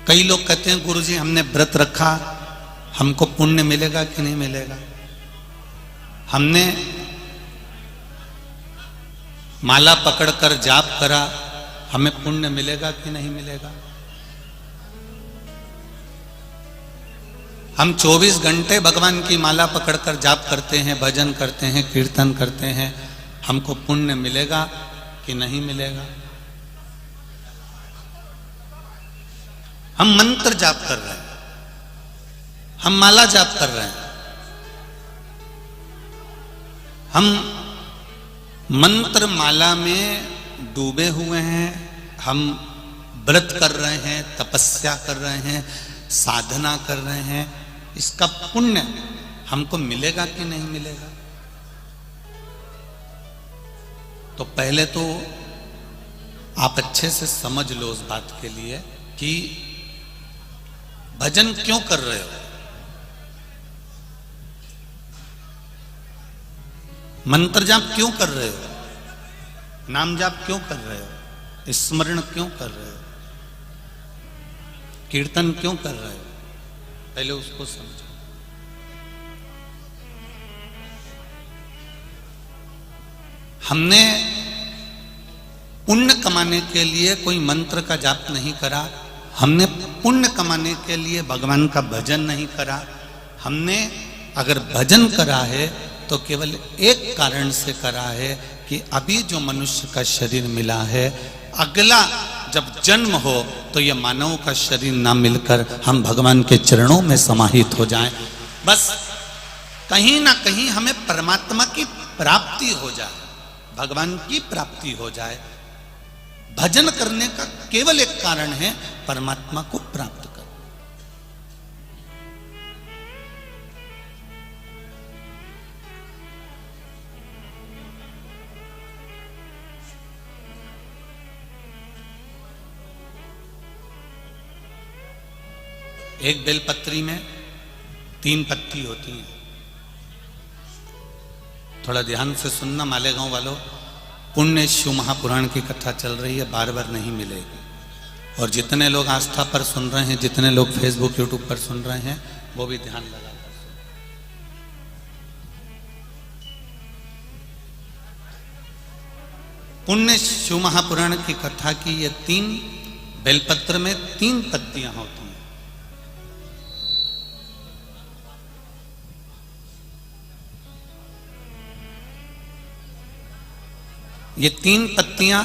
कई लोग कहते हैं गुरुजी हमने व्रत रखा, हमको पुण्य मिलेगा कि नहीं मिलेगा? हमने माला पकड़कर जाप करा, हमें पुण्य मिलेगा कि नहीं मिलेगा? हम 24 घंटे भगवान की माला पकड़कर जाप करते हैं, भजन करते हैं, कीर्तन करते हैं, हमको पुण्य मिलेगा कि नहीं मिलेगा? हम मंत्र जाप कर रहे हैं, हम माला जाप कर रहे हैं, हम मंत्र माला में डूबे हुए हैं, हम व्रत कर रहे हैं, तपस्या कर रहे हैं, साधना कर रहे हैं, इसका पुण्य हमको मिलेगा कि नहीं मिलेगा? तो पहले तो आप अच्छे से समझ लो उस बात के लिए कि भजन क्यों कर रहे हो, मंत्र जाप क्यों कर रहे हो, नाम जाप क्यों कर रहे हो, स्मरण क्यों कर रहे हो, कीर्तन क्यों कर रहे हो, पहले उसको समझो। हमने पुण्य कमाने के लिए कोई मंत्र का जाप नहीं करा, हमने पुण्य कमाने के लिए भगवान का भजन नहीं करा। हमने अगर भजन करा है तो केवल एक कारण से करा है कि अभी जो मनुष्य का शरीर मिला है, अगला जब जन्म हो तो यह मानव का शरीर ना मिलकर हम भगवान के चरणों में समाहित हो जाएं। बस कहीं ना कहीं हमें परमात्मा की प्राप्ति हो जाए, भगवान की प्राप्ति हो जाए। भजन करने का केवल एक कारण है परमात्मा को प्राप्त करना। एक बेलपत्री में 3 पत्ती होती हैं। थोड़ा ध्यान से सुनना मालेगांव वालों, पुण्य शिव महापुराण की कथा चल रही है, बार बार नहीं मिलेगी। और जितने लोग आस्था पर सुन रहे हैं, जितने लोग फेसबुक यूट्यूब पर सुन रहे हैं, वो भी ध्यान लगा कर सुन। पुण्य शिव महापुराण की कथा की ये 3 बेलपत्र में 3 पत्तियां होती हैं। ये 3 पत्तियां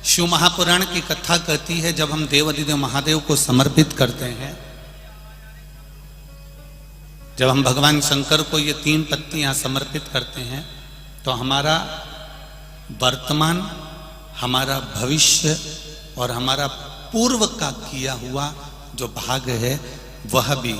शिव महापुराण की कथा कहती है। जब हम देवाधिदेव महादेव को समर्पित करते हैं, जब हम भगवान शंकर को ये 3 पत्तियां समर्पित करते हैं, तो हमारा वर्तमान, हमारा भविष्य और हमारा पूर्व का किया हुआ जो भाग है, वह भी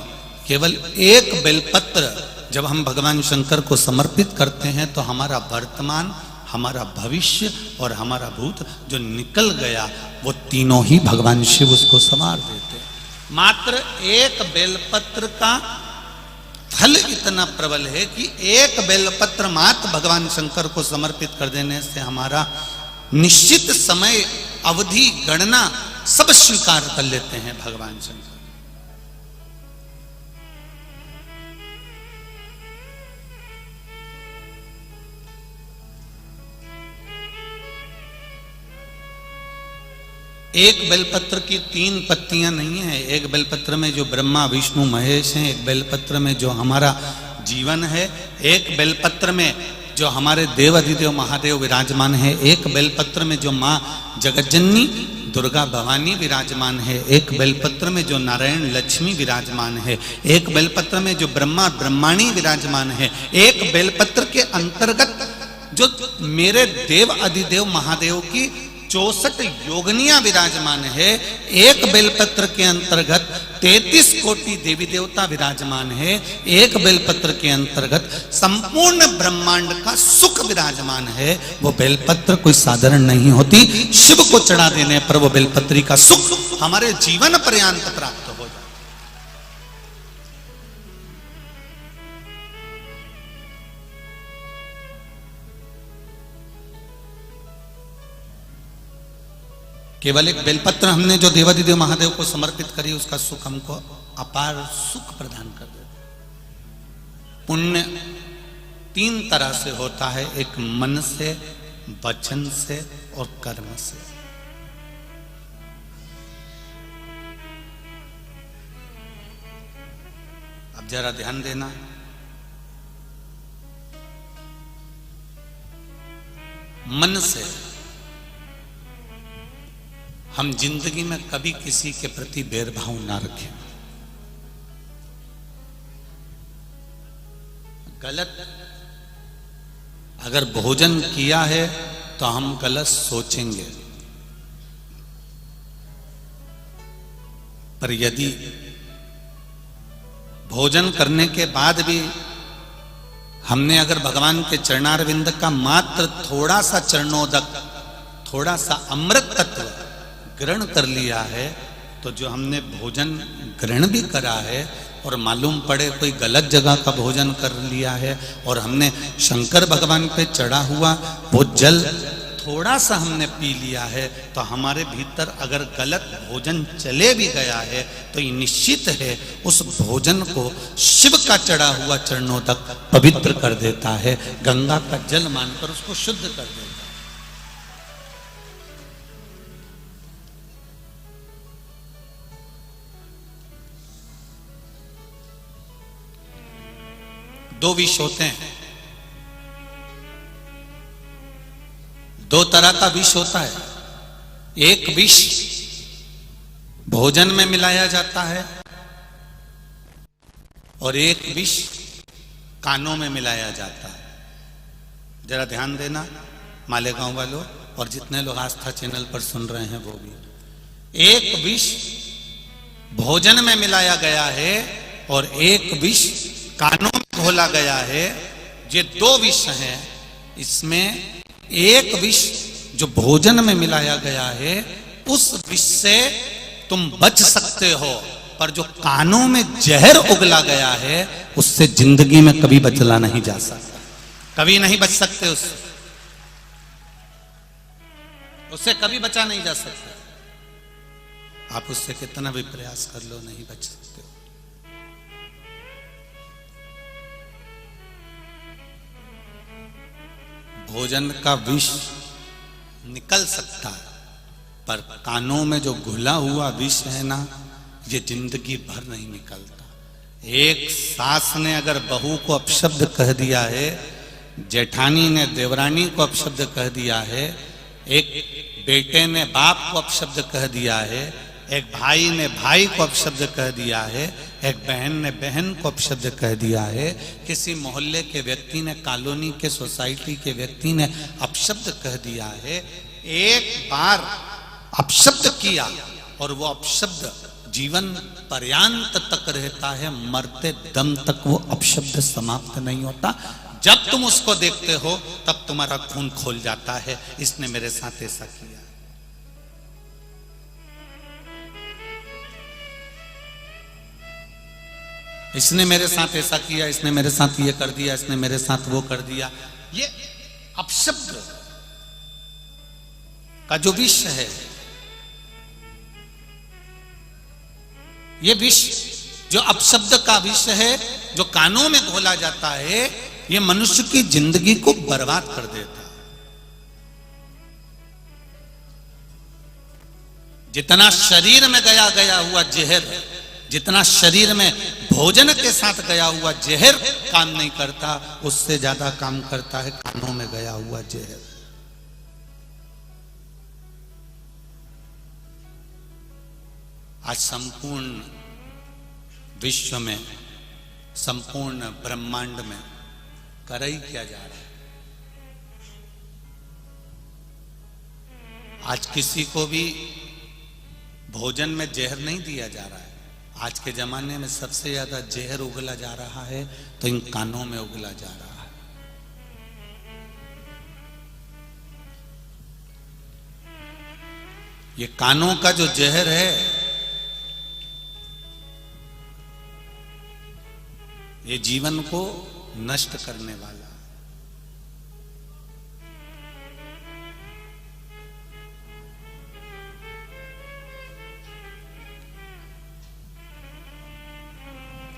केवल एक बेलपत्र जब हम भगवान शंकर को समर्पित करते हैं, तो हमारा वर्तमान, हमारा भविष्य और हमारा भूत जो निकल गया, वो तीनों ही भगवान शिव उसको संवार देते। मात्र एक बेलपत्र का फल इतना प्रबल है कि एक बेलपत्र मात्र भगवान शंकर को समर्पित कर देने से हमारा निश्चित समय अवधि गणना सब स्वीकार कर लेते हैं भगवान शंकर। एक बेलपत्र की 3 पत्तियां नहीं है। एक बेलपत्र में जो ब्रह्मा विष्णु महेश हैं, एक बेलपत्र में जो हमारा जीवन है, एक बेलपत्र में जो हमारे देवाधिदेव महादेव विराजमान है, एक बेलपत्र में जो माँ जगज्जननी दुर्गा भवानी विराजमान है, एक बेलपत्र में जो नारायण लक्ष्मी विराजमान है, एक बेलपत्र में जो ब्रह्मा ब्रह्माणी विराजमान है, एक बेलपत्र के अंतर्गत जो मेरे देव अधिदेव महादेव की 64 योगनियां विराजमान है। एक बेलपत्र के अंतर्गत 33 कोटि देवी देवता विराजमान है। एक बेलपत्र के अंतर्गत संपूर्ण ब्रह्मांड का सुख विराजमान है। वो बेलपत्र कोई साधारण नहीं होती। शिव को चढ़ा देने पर वो बेलपत्री का सुख हमारे जीवन पर्यंत प्राप्त हो जाए। केवल एक बेलपत्र हमने जो देवादिदेव महादेव को समर्पित करी, उसका सुख हमको अपार सुख प्रदान कर देता। पुण्य 3 तरह से होता है, एक मन से, वचन से और कर्म से। अब जरा ध्यान देना, मन से हम जिंदगी में कभी किसी के प्रति भेदभाव ना रखें। गलत अगर भोजन किया है तो हम गलत सोचेंगे, पर यदि भोजन करने के बाद भी हमने अगर भगवान के चरणारविंद का मात्र थोड़ा सा चरणोदक, थोड़ा सा अमृत तत्व ग्रहण कर लिया है, तो जो हमने भोजन ग्रहण भी करा है और मालूम पड़े कोई गलत जगह का भोजन कर लिया है और हमने शंकर भगवान पे चढ़ा हुआ वो जल थोड़ा सा हमने पी लिया है, तो हमारे भीतर अगर गलत भोजन चले भी गया है तो ये निश्चित है उस भोजन को शिव का चढ़ा हुआ चरणोदक पवित्र कर देता है, गंगा का जल मानकर उसको शुद्ध कर देता है। दो विष होते हैं, 2 तरह का विष होता है। एक विष भोजन में मिलाया जाता है और एक विष कानों में मिलाया जाता है। जरा ध्यान देना मालेगांव वालों और जितने लोग आस्था चैनल पर सुन रहे हैं वो भी। एक विष भोजन में मिलाया गया है और एक विष कानों में घोला गया है। ये 2 विष हैं। इसमें एक विष जो भोजन में मिलाया गया है उस विष से तुम बच सकते हो, पर जो कानों में जहर उगला गया है उससे जिंदगी में कभी बचला नहीं जा सकता, कभी नहीं बच सकते। उससे कभी बचा नहीं जा सकता। आप उससे कितना भी प्रयास कर लो नहीं बच सकते हो। भोजन का विष निकल सकता है, पर कानों में जो घुला हुआ विष है ना, ये जिंदगी भर नहीं निकलता। एक सास ने अगर बहू को अपशब्द कह दिया है, जेठानी ने देवरानी को अपशब्द कह दिया है, एक बेटे ने बाप को अपशब्द कह दिया है, एक भाई ने भाई को अपशब्द कह दिया है, एक बहन ने बहन को अपशब्द कह दिया है, किसी मोहल्ले के व्यक्ति ने, कॉलोनी के, सोसाइटी के व्यक्ति ने अपशब्द कह दिया है। एक बार अपशब्द किया और वो अपशब्द जीवन पर्यंत तक रहता है, मरते दम तक वो अपशब्द समाप्त नहीं होता। जब तुम उसको देखते हो तब तुम्हारा खून खोल जाता है, इसने मेरे साथ ऐसा किया। इसने मेरे साथ ऐसा किया, इसने मेरे साथ ये कर दिया, इसने मेरे साथ वो कर दिया। ये अपशब्द का जो विष है, ये विष जो अपशब्द का विष है जो कानों में घोला जाता है, ये मनुष्य की जिंदगी को बर्बाद कर देता है। जितना शरीर में गया हुआ जहर, जितना शरीर में भोजन के साथ गया हुआ जहर काम नहीं करता, उससे ज्यादा काम करता है कानों में गया हुआ जहर। आज संपूर्ण विश्व में, संपूर्ण ब्रह्मांड में करई किया जा रहा है। आज किसी को भी भोजन में जहर नहीं दिया जा रहा है। आज के जमाने में सबसे ज्यादा जहर उगला जा रहा है तो इन कानों में उगला जा रहा है। ये कानों का जो जहर है, ये जीवन को नष्ट करने वाला।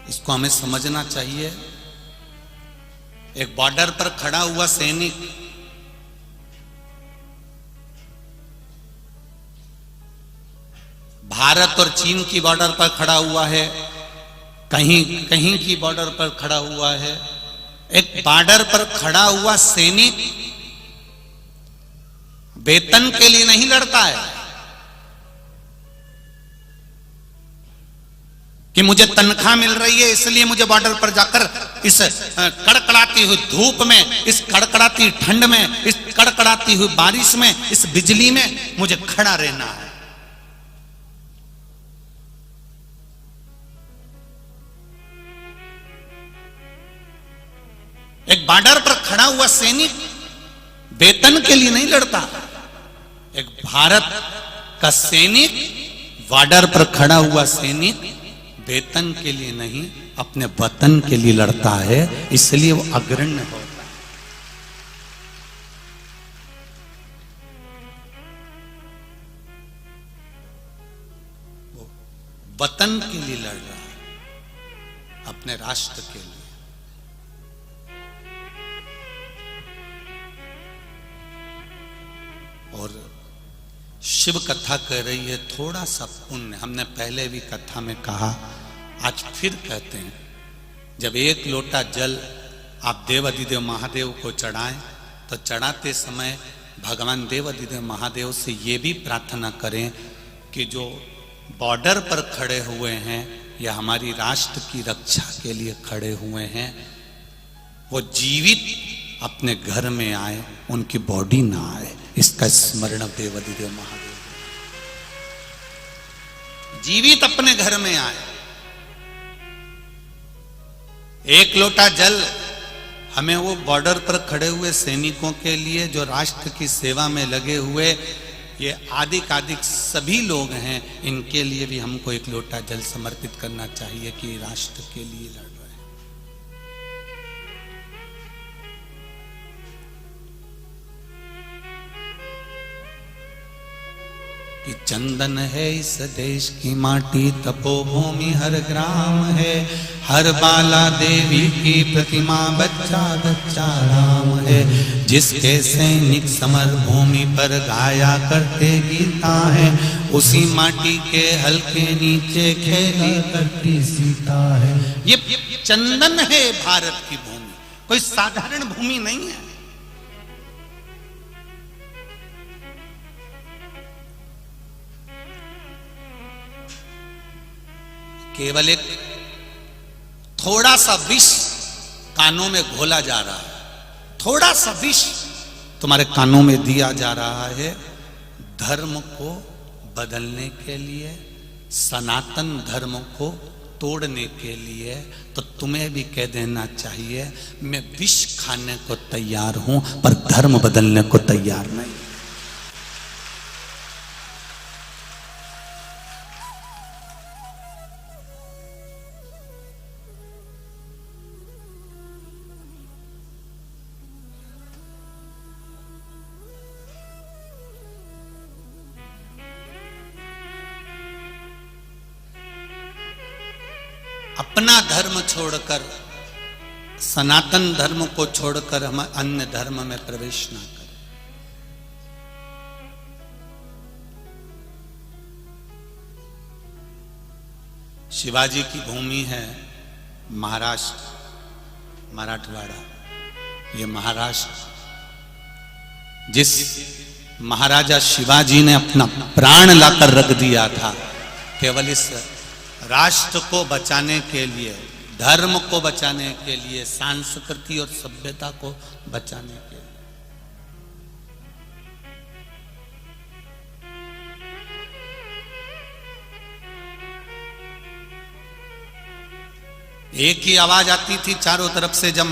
इसको हमें समझना चाहिए। एक बॉर्डर पर खड़ा हुआ सैनिक भारत और चीन की बॉर्डर पर खड़ा हुआ है, कहीं कहीं की बॉर्डर पर खड़ा हुआ है। एक बॉर्डर पर खड़ा हुआ सैनिक वेतन के लिए नहीं लड़ता है कि मुझे तनख्वाह मिल रही है इसलिए मुझे बॉर्डर पर जाकर इस कड़कड़ाती हुई धूप में, इस कड़कड़ाती ठंड में, इस कड़कड़ाती हुई बारिश में, इस बिजली में मुझे खड़ा रहना है। एक बॉर्डर पर खड़ा हुआ सैनिक वेतन के लिए नहीं लड़ता। एक भारत का सैनिक, बॉर्डर पर खड़ा हुआ सैनिक वेतन के लिए नहीं, अपने वतन के लिए लड़ता है, इसलिए वो अग्रण्य होता है। वो वतन के लिए लड़ रहा है, अपने राष्ट्र के लिए। और शिव कथा कह रही है थोड़ा सा पुण्य। हमने पहले भी कथा में कहा, आज फिर कहते हैं, जब एक लोटा जल आप देवाधिदेव महादेव को चढ़ाएं तो चढ़ाते समय भगवान देवाधिदेव महादेव से ये भी प्रार्थना करें कि जो बॉर्डर पर खड़े हुए हैं या हमारी राष्ट्र की रक्षा के लिए खड़े हुए हैं, वो जीवित अपने घर में आए, उनकी बॉडी ना आए। इसका स्मरण देवाधिदेव महादेव जीवित अपने घर में आए। एक लोटा जल हमें वो बॉर्डर पर खड़े हुए सैनिकों के लिए, जो राष्ट्र की सेवा में लगे हुए ये आदिक सभी लोग हैं, इनके लिए भी हमको एक लोटा जल समर्पित करना चाहिए कि राष्ट्र के लिए लड़ रहे हैं। कि चंदन है इस देश की माटी, तपोभूमि हर ग्राम है, हर बाला देवी की प्रतिमा, बच्चा बच्चा राम है। जिसके सैनिक समर भूमि पर गाया करते गीता है, उसी माटी के हल्के नीचे खेली करती सीता है। ये चंदन है भारत की भूमि, कोई साधारण भूमि नहीं है। केवल एक थोड़ा सा विष कानों में घोला जा रहा है, थोड़ा सा विष तुम्हारे कानों में दिया जा रहा है धर्म को बदलने के लिए, सनातन धर्म को तोड़ने के लिए। तो तुम्हें भी कह देना चाहिए, मैं विष खाने को तैयार हूं पर धर्म बदलने को तैयार नहीं। अपना धर्म छोड़कर, सनातन धर्म को छोड़कर हम अन्य धर्म में प्रवेश ना करें। शिवाजी की भूमि है महाराष्ट्र, मराठवाड़ा। ये महाराष्ट्र, जिस महाराजा शिवाजी ने अपना प्राण लाकर रख दिया था केवल इस राष्ट्र को बचाने के लिए, धर्म को बचाने के लिए, संस्कृति और सभ्यता को बचाने के लिए। एक ही आवाज आती थी चारों तरफ से। जब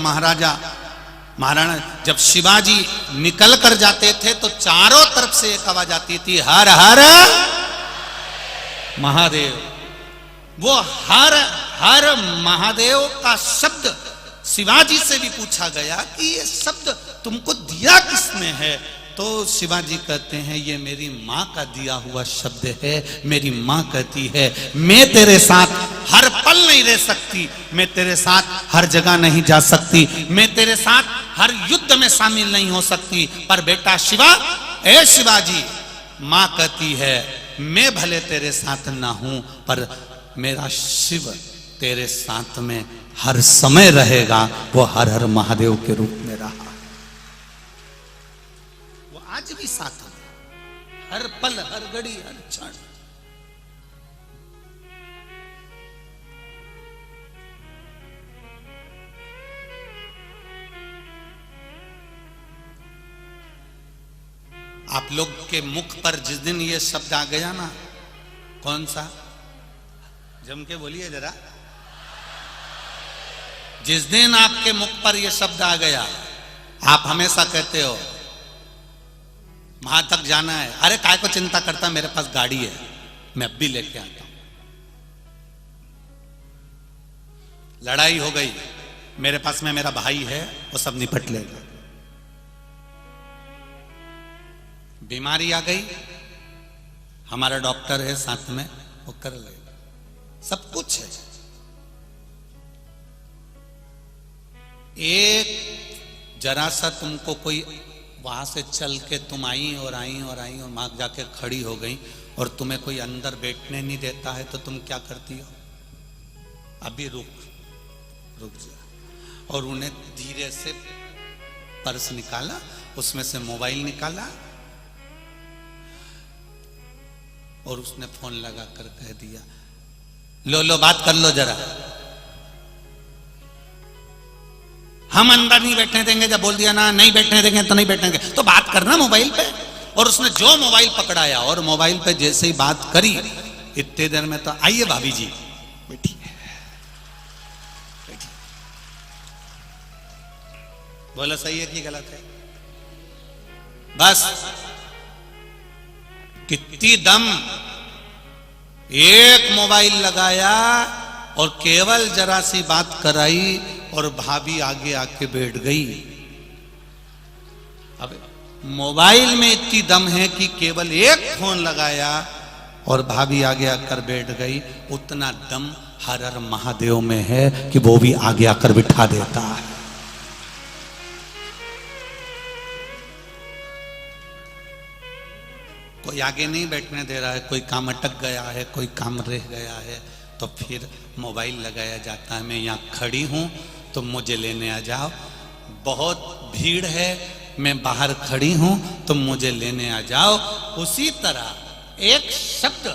महाराणा जब शिवाजी निकल कर जाते थे तो चारों तरफ से एक आवाज आती थी, हर हर महादेव। वो हर हर महादेव का शब्द शिवाजी से भी पूछा गया कि ये शब्द तुमको दिया किसने है? तो शिवाजी कहते हैं ये मेरी माँ का दिया हुआ शब्द है। मेरी माँ कहती है मैं तेरे साथ हर पल नहीं रह सकती, मैं तेरे साथ हर जगह नहीं जा सकती, मैं तेरे साथ हर युद्ध में शामिल नहीं हो सकती, पर बेटा शिवा, ए शिवाजी, माँ कहती है मैं भले तेरे साथ ना हूं पर मेरा शिव तेरे साथ में हर समय रहेगा। वो हर हर महादेव के रूप में रहा, वो आज भी साथ में, हर पल, हर घड़ी, हर क्षण। आप लोग के मुख पर जिस दिन ये शब्द आ गया ना, कौन सा, जम के बोलिए जरा, जिस दिन आपके मुख पर यह शब्द आ गया, आप हमेशा कहते हो वहां तक जाना है, अरे काय को चिंता करता, मेरे पास गाड़ी है, मैं अब भी लेके आता हूं। लड़ाई हो गई, मेरे पास में मेरा भाई है, वो सब निपट लेगा। बीमारी आ गई, हमारा डॉक्टर है साथ में, वो कर लेगा, सब कुछ है। एक जरा सा तुमको कोई वहां से चल के तुम आई और वहां जाके खड़ी हो गई और तुम्हें कोई अंदर बैठने नहीं देता है तो तुम क्या करती हो? अभी रुक जा। और उन्हें धीरे से पर्स निकाला, उसमें से मोबाइल निकाला और उसने फोन लगा कर कह दिया, लो बात कर लो जरा, हम अंदर नहीं बैठने देंगे। जब बोल दिया ना नहीं बैठने देंगे तो नहीं बैठने देंगे, तो बात करना मोबाइल पे। और उसने जो मोबाइल पकड़ाया और मोबाइल पे जैसे ही बात करी, इतने देर में तो आइए भाभी जी बैठी, बोला सही है कि गलत है? बस कितनी दम, एक मोबाइल लगाया और केवल जरा सी बात कराई और भाभी आगे आके बैठ गई। अब मोबाइल में इतनी दम है कि केवल एक फोन लगाया और भाभी आगे आकर बैठ गई, उतना दम हर हर महादेव में है कि वो भी आगे आकर बिठा देता है। कोई आगे नहीं बैठने दे रहा है, कोई काम अटक गया है, कोई काम रह गया है, तो फिर मोबाइल लगाया जाता है, मैं यहाँ खड़ी हूँ तुम मुझे लेने आ जाओ, बहुत भीड़ है मैं बाहर खड़ी हूँ तुम मुझे लेने आ जाओ। उसी तरह एक शब्द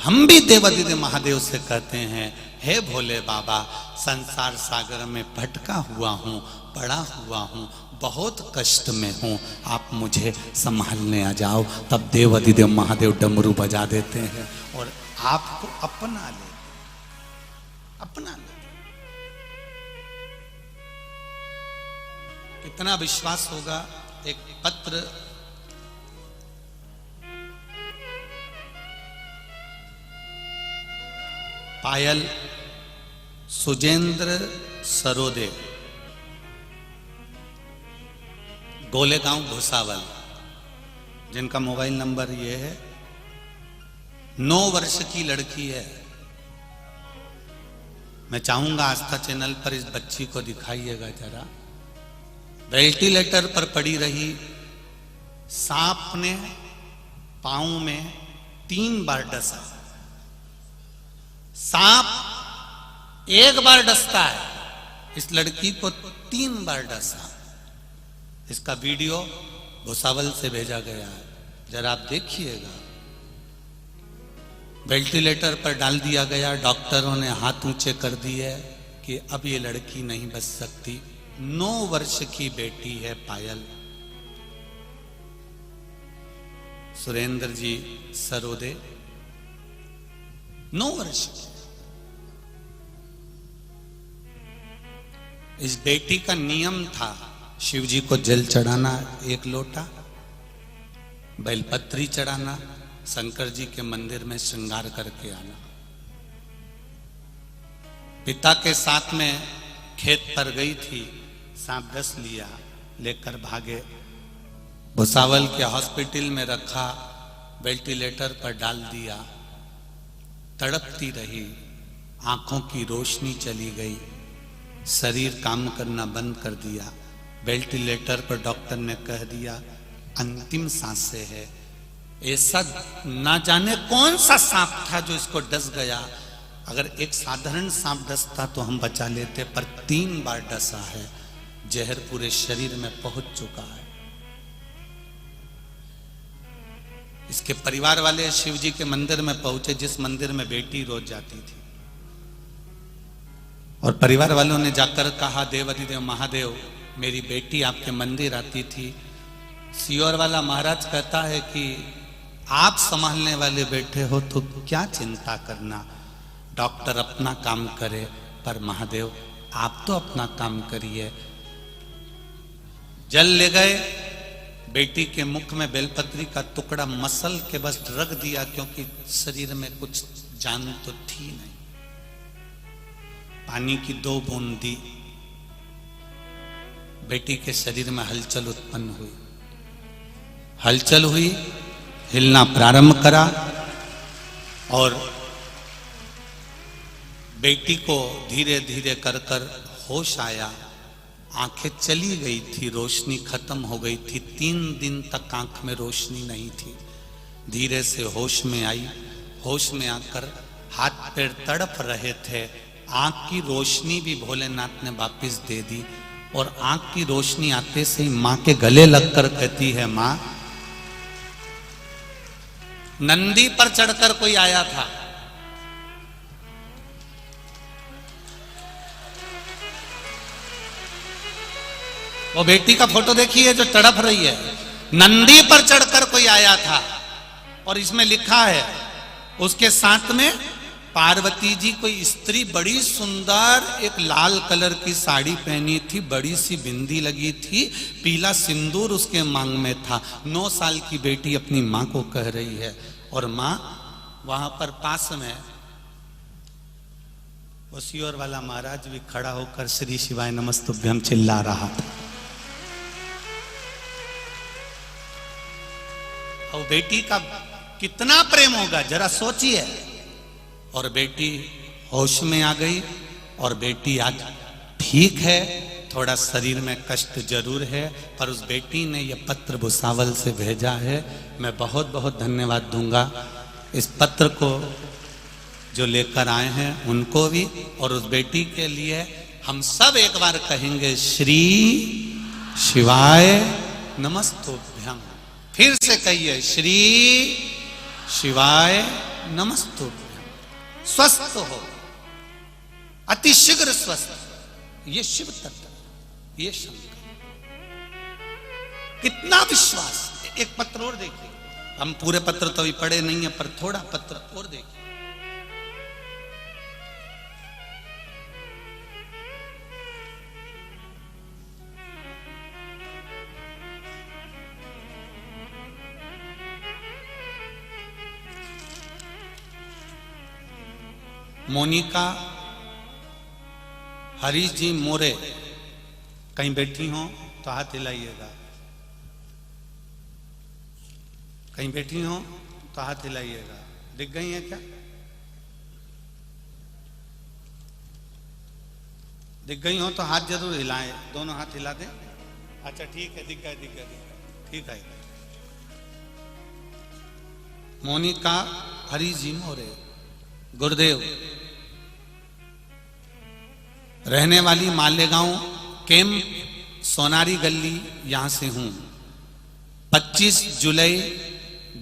हम भी देवादिदेव महादेव से कहते हैं, हे भोले बाबा, संसार सागर में भटका हुआ हूँ, पड़ा हुआ हूँ, बहुत कष्ट में हूँ, आप मुझे संभालने आ जाओ। तब देवादिदेव महादेव डमरू बजा देते हैं और आपको अपना ले। कितना विश्वास होगा। एक पत्र पायल सुजेंद्र सरोदे, गोलेगांव भुसावल, जिनका मोबाइल नंबर ये है, 9 वर्ष की लड़की है। मैं चाहूंगा आस्था चैनल पर इस बच्ची को दिखाइएगा जरा। वेंटिलेटर पर पड़ी रही, सांप ने पांव में 3 बार डसा। सांप एक बार डसता है, इस लड़की को 3 बार डसा। इसका वीडियो भुसावल से भेजा गया है, जरा आप देखिएगा। वेंटिलेटर पर डाल दिया गया, डॉक्टरों ने हाथ ऊंचे कर दिए कि अब ये लड़की नहीं बच सकती। 9 वर्ष की बेटी है पायल। सुरेंद्र जी सरोदे 9 वर्ष की। इस बेटी का नियम था शिव जी को जल चढ़ाना 1 लोटा, बेलपत्री चढ़ाना, शंकर जी के मंदिर में श्रृंगार करके आना। पिता के साथ में खेत पर गई थी, सांप डस लिया, लेकर भागे, भुसावल के हॉस्पिटल में रखा, वेंटिलेटर पर डाल दिया, तड़पती रही, आंखों की रोशनी चली गई, शरीर काम करना बंद कर दिया। वेंटिलेटर पर डॉक्टर ने कह दिया अंतिम सांसें है। ऐसा ना जाने कौन सा सांप था जो इसको डस गया। अगर एक साधारण सांप डसता तो हम बचा लेते, पर 3 बार डसा है, जहर पूरे शरीर में पहुंच चुका है। इसके परिवार वाले शिव जी के मंदिर में पहुंचे, जिस मंदिर में बेटी रोज जाती थी, और परिवार वालों ने जाकर कहा देवाधिदेव महादेव मेरी बेटी आपके मंदिर आती थी। सियोर वाला महाराज कहता है कि आप संभालने वाले बैठे हो तो क्या चिंता करना, डॉक्टर अपना काम करे, पर महादेव आप तो अपना काम करिए। जल ले गए, बेटी के मुख में बेलपत्री का टुकड़ा मसल के बस रख दिया, क्योंकि शरीर में कुछ जान तो थी नहीं। पानी की 2 बूंद दी, बेटी के शरीर में हलचल उत्पन्न हुई, हलचल हुई, हिलना प्रारंभ करा, और बेटी को धीरे धीरे कर कर होश आया। आंखें चली गई थी, रोशनी खत्म हो गई थी, 3 दिन तक आंख में रोशनी नहीं थी। धीरे से होश में आई, होश में आकर हाथ पैर तड़प रहे थे, आंख की रोशनी भी भोलेनाथ ने वापिस दे दी, और आंख की रोशनी आते से ही मां के गले लगकर कहती है मां, नंदी पर चढ़कर कोई आया था, वो बेटी का फोटो देखिए जो तड़प रही है, नंदी पर चढ़कर कोई आया था, और इसमें लिखा है उसके साथ में पार्वती जी कोई स्त्री बड़ी सुंदर, एक लाल कलर की साड़ी पहनी थी, बड़ी सी बिंदी लगी थी, पीला सिंदूर उसके मांग में था। 9 साल की बेटी अपनी मां को कह रही है, और मां वहां पर पास में सियोर वाला महाराज भी खड़ा होकर श्री शिवाय नमस्तुभ्यम चिल्ला रहा था। और बेटी का कितना प्रेम होगा जरा सोचिए। और बेटी होश में आ गई, और बेटी आज ठीक है, थोड़ा शरीर में कष्ट जरूर है, पर उस बेटी ने यह पत्र भुसावल से भेजा है। मैं बहुत बहुत धन्यवाद दूंगा इस पत्र को जो लेकर आए हैं उनको भी, और उस बेटी के लिए हम सब एक बार कहेंगे श्री शिवाय नमस्तुभ्यम। फिर से कहिए श्री शिवाय नमस्तुभ्यम। स्वस्थ हो, अतिशीघ्र स्वस्थ। ये शिव तत्व, ये शंकर, कितना विश्वास। एक पत्र और देखिए, हम पूरे पत्र तो अभी पढ़े नहीं है, पर थोड़ा पत्र और देखिए। मोनिका हरीश जी मोरे, कहीं बैठी हो तो हाथ हिलाइएगा, कहीं बैठी हो तो हाथ हिलाइएगा। दिख गई है क्या? दिख गई हो तो हाथ जरूर हिलाएं, दोनों हाथ हिला दें। अच्छा ठीक है, दिख गए दिख गए ठीक है। मोनिका हरीश जी मोरे, गुरुदेव, रहने वाली मालेगांव कैंप सोनारी गली यहां से हूं। 25 जुलाई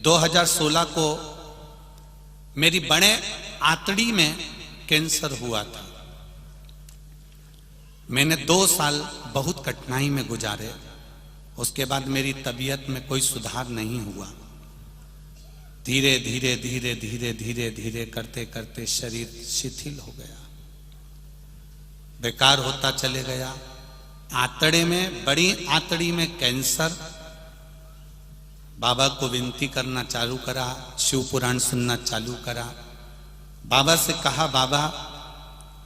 2016 को मेरी बड़े आंतड़ी में कैंसर हुआ था। मैंने 2 साल बहुत कठिनाई में गुजारे, उसके बाद मेरी तबीयत में कोई सुधार नहीं हुआ। धीरे धीरे धीरे धीरे धीरे धीरे करते करते शरीर शिथिल हो गया। बेकार होता चले गया। आंतड़े में, बड़ी आंतड़ी में कैंसर। बाबा को विनती करना चालू करा, शिव पुराण सुनना चालू करा। बाबा से कहा, बाबा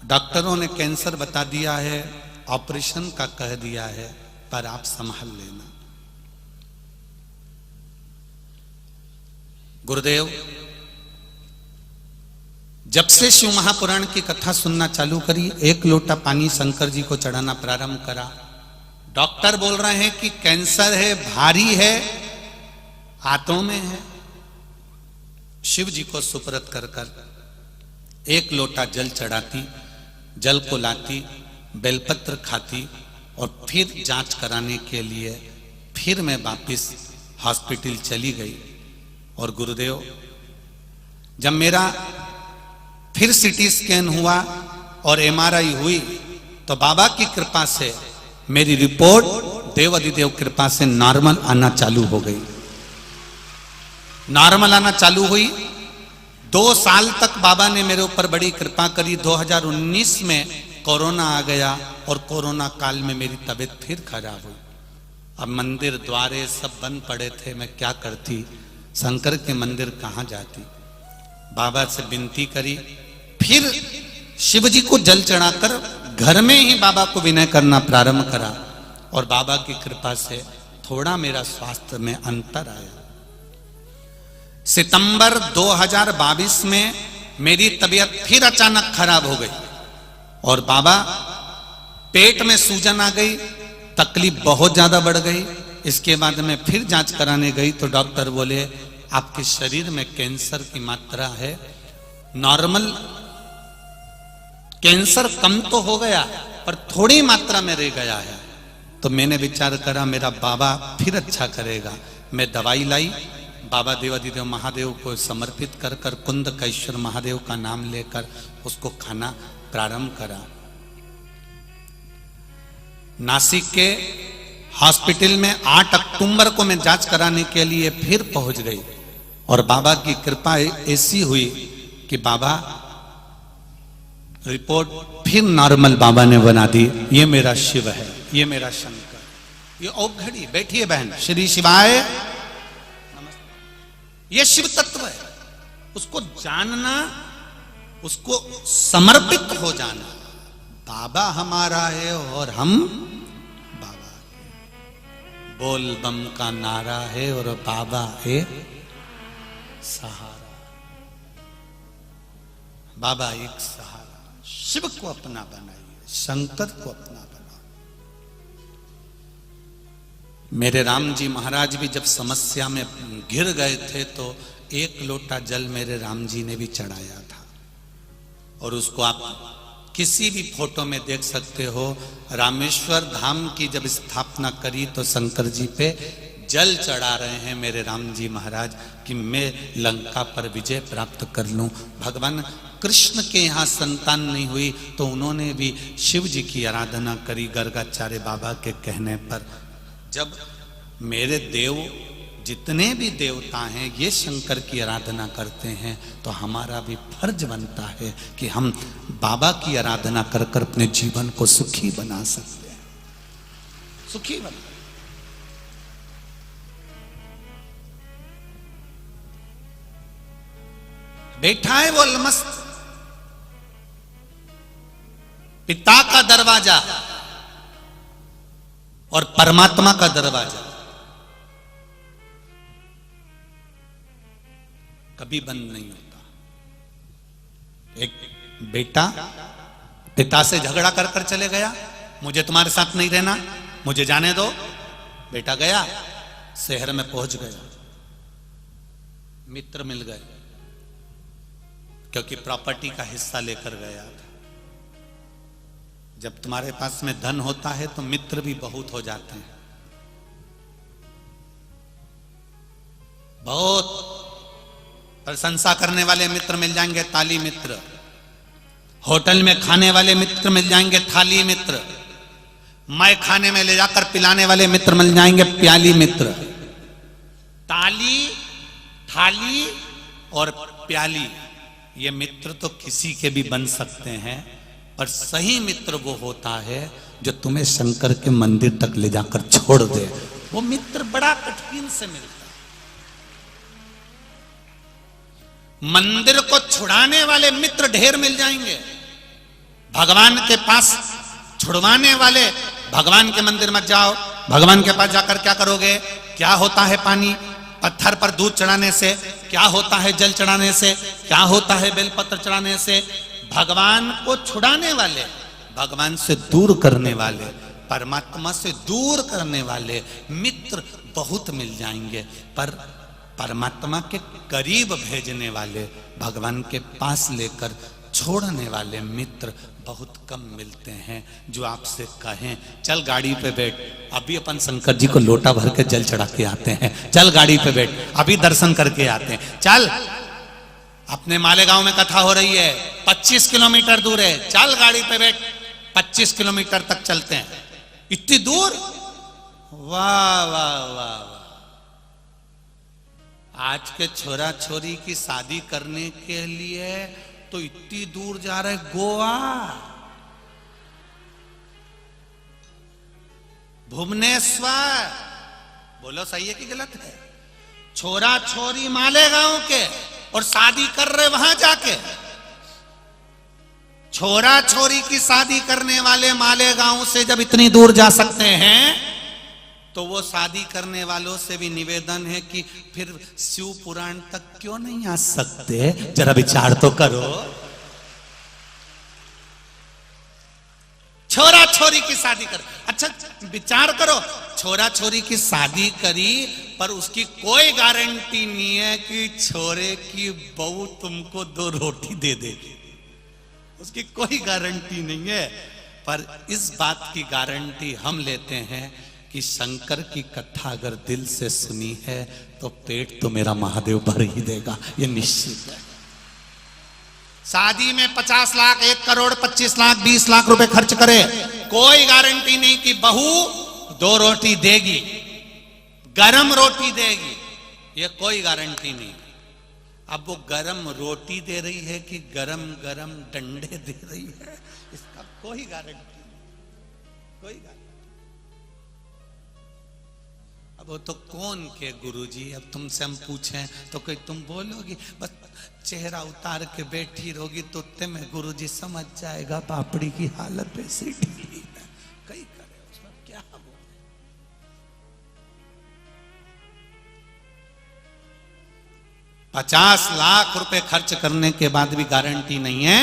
डॉक्टरों ने कैंसर बता दिया है, ऑपरेशन का कह दिया है, पर आप संभाल लेना। गुरुदेव जब से शिव महापुराण की कथा सुनना चालू करी, 1 लोटा पानी शंकर जी को चढ़ाना प्रारंभ करा। डॉक्टर बोल रहे हैं कि कैंसर है, भारी है, हाथों में है। शिव जी को सुपुर्द कर कर 1 लोटा जल चढ़ाती, जल को लाती, बेलपत्र खाती और फिर जांच कराने के लिए फिर मैं वापिस हॉस्पिटल चली गई। और गुरुदेव जब मेरा फिर सीटी स्कैन हुआ और एमआरआई हुई तो बाबा की कृपा से मेरी रिपोर्ट देव अधिदेव कृपा से नॉर्मल आना चालू हो गई। नॉर्मल आना चालू हुई। 2 साल तक बाबा ने मेरे ऊपर बड़ी कृपा करी। 2019 में कोरोना आ गया और कोरोना काल में मेरी तबीयत फिर खराब हुई। अब मंदिर द्वारे सब बंद पड़े थे, मैं क्या करती, शंकर के मंदिर कहां जाती। बाबा से विनती करी, फिर शिव जी को जल चढ़ाकर घर में ही बाबा को विनय करना प्रारंभ करा और बाबा की कृपा से थोड़ा मेरा स्वास्थ्य में अंतर आया। सितंबर 2022 में मेरी तबीयत फिर अचानक खराब हो गई और बाबा पेट में सूजन आ गई, तकलीफ बहुत ज्यादा बढ़ गई। इसके बाद में फिर जांच कराने गई तो डॉक्टर बोले आपके शरीर में कैंसर की मात्रा है, नॉर्मल कैंसर कम तो हो गया पर थोड़ी मात्रा में रह गया है। तो मैंने विचार करा मेरा बाबा फिर अच्छा करेगा। मैं दवाई लाई, बाबा देवाधिदेव महादेव को समर्पित कर कर कुंदकेश्वर महादेव का नाम लेकर उसको खाना प्रारंभ करा। नासिक के हॉस्पिटल में 8 अक्टूबर को मैं जांच कराने के लिए फिर पहुंच गई और बाबा की कृपा ऐसी हुई कि बाबा रिपोर्ट फिर नॉर्मल बाबा ने बना दी। ये मेरा शिव है, ये मेरा शंकर, ये औघड़ी। बैठिए बहन, श्री शिवाय नमस्ते। ये शिव तत्व है, उसको जानना, उसको समर्पित हो जाना। बाबा हमारा है और हम बाबा के। बोल बम का नारा है और बाबा है सहारा। बाबा एक सहारा। शिव को अपना बनाइए, शंकर को अपना बनाओ। मेरे राम जी महाराज भी जब समस्या में घिर गए थे तो 1 लोटा जल मेरे राम जी ने भी चढ़ाया था और उसको आप किसी भी फोटो में देख सकते हो। रामेश्वर धाम की जब स्थापना करी तो शंकर जी पे जल चढ़ा रहे हैं मेरे राम जी महाराज कि मैं लंका पर विजय प्राप्त कर लूं। भगवान कृष्ण के यहाँ संतान नहीं हुई तो उन्होंने भी शिव जी की आराधना करी गर्गाचार्य बाबा के कहने पर। जब मेरे देव जितने भी देवता हैं ये शंकर की आराधना करते हैं तो हमारा भी फर्ज बनता है कि हम बाबा की आराधना कर कर अपने जीवन को सुखी बना सकते हैं, सुखी बना। बैठा है वो अलमस्त, पिता का दरवाजा और परमात्मा का दरवाजा कभी बंद नहीं होता। एक बेटा पिता से झगड़ा कर कर चले गया, मुझे तुम्हारे साथ नहीं रहना, मुझे जाने दो। बेटा गया, शहर में पहुंच गया, मित्र मिल गए क्योंकि प्रॉपर्टी का हिस्सा लेकर गया था। जब तुम्हारे पास में धन होता है तो मित्र भी बहुत हो जाते हैं। बहुत प्रशंसा करने वाले मित्र मिल जाएंगे, ताली मित्र। होटल में खाने वाले मित्र मिल जाएंगे, थाली मित्र। मैं खाने में ले जाकर पिलाने वाले मित्र मिल जाएंगे, प्याली मित्र। ताली, थाली और प्याली, ये मित्र तो किसी के भी बन सकते हैं और सही मित्र वो होता है जो तुम्हें शंकर के मंदिर तक ले जाकर छोड़ दे। वो मित्र बड़ा कठिन से मिलता है। मंदिर को छुड़ाने वाले मित्र ढेर मिल जाएंगे, भगवान के पास छुड़वाने वाले, भगवान के मंदिर मत जाओ, भगवान के पास जाकर क्या करोगे, क्या होता है पानी, पत्थर पर दूध चढ़ाने से, क्या होता है जल चढ़ाने से, क्या होता है बेलपत्र चढ़ाने से। भगवान को छुड़ाने वाले, भगवान से दूर करने वाले, परमात्मा से दूर करने वाले मित्र बहुत मिल जाएंगे, पर परमात्मा के करीब भेजने वाले, भगवान के पास लेकर छोड़ने वाले मित्र बहुत कम मिलते हैं। जो आपसे कहें चल गाड़ी पे बैठ, अभी अपन शंकर जी को लोटा भर के जल चढ़ा के आते हैं, चल गाड़ी पे बैठ, अभी दर्शन करके आते हैं, चल अपने मालेगांव में कथा हो रही है, 25 किलोमीटर दूर है, चल गाड़ी पे बैठ, 25 किलोमीटर तक चलते हैं। इतनी दूर, वाह वाह वाह। आज के छोरा छोरी की शादी करने के लिए तो इतनी दूर जा रहे, गोवा, भुवनेश्वर, बोलो सही है कि गलत है? छोरा छोरी मालेगांव के और शादी कर रहे वहां जाके। छोरा छोरी की शादी करने वाले मालेगांव से जब इतनी दूर जा सकते हैं, तो वो शादी करने वालों से भी निवेदन है कि फिर शिव पुराण तक क्यों नहीं आ सकते? जरा विचार तो करो। छोरा छोरी की शादी कर, अच्छा विचार करो, छोरा छोरी की शादी करी, पर उसकी कोई गारंटी नहीं है कि छोरे की बहू तुमको 2 रोटी दे देगी, उसकी कोई गारंटी नहीं है। पर इस बात की गारंटी हम लेते हैं कि शंकर की कथा अगर दिल से सुनी है तो पेट तो मेरा महादेव भर ही देगा, ये निश्चित है। शादी में 50 लाख, 1 करोड़, 25 लाख, 20 लाख रुपए खर्च करे, कोई गारंटी नहीं कि बहू 2 रोटी देगी, गरम रोटी देगी, ये कोई गारंटी नहीं। अब वो गरम रोटी दे रही है कि गरम गरम डंडे दे रही है, इसका कोई गारंटी नहीं, कोई गारंटी। अब वो तो कौन के गुरुजी, अब तुमसे हम पूछें तो कोई तुम बोलोगी, बस चेहरा उतार के बैठी रहोगी तो तुम्हें गुरुजी समझ जाएगा पापड़ी की हालत वैसी ढीली है, कई करे उसमें क्या बोले। 50 लाख रुपए खर्च करने के बाद भी गारंटी नहीं है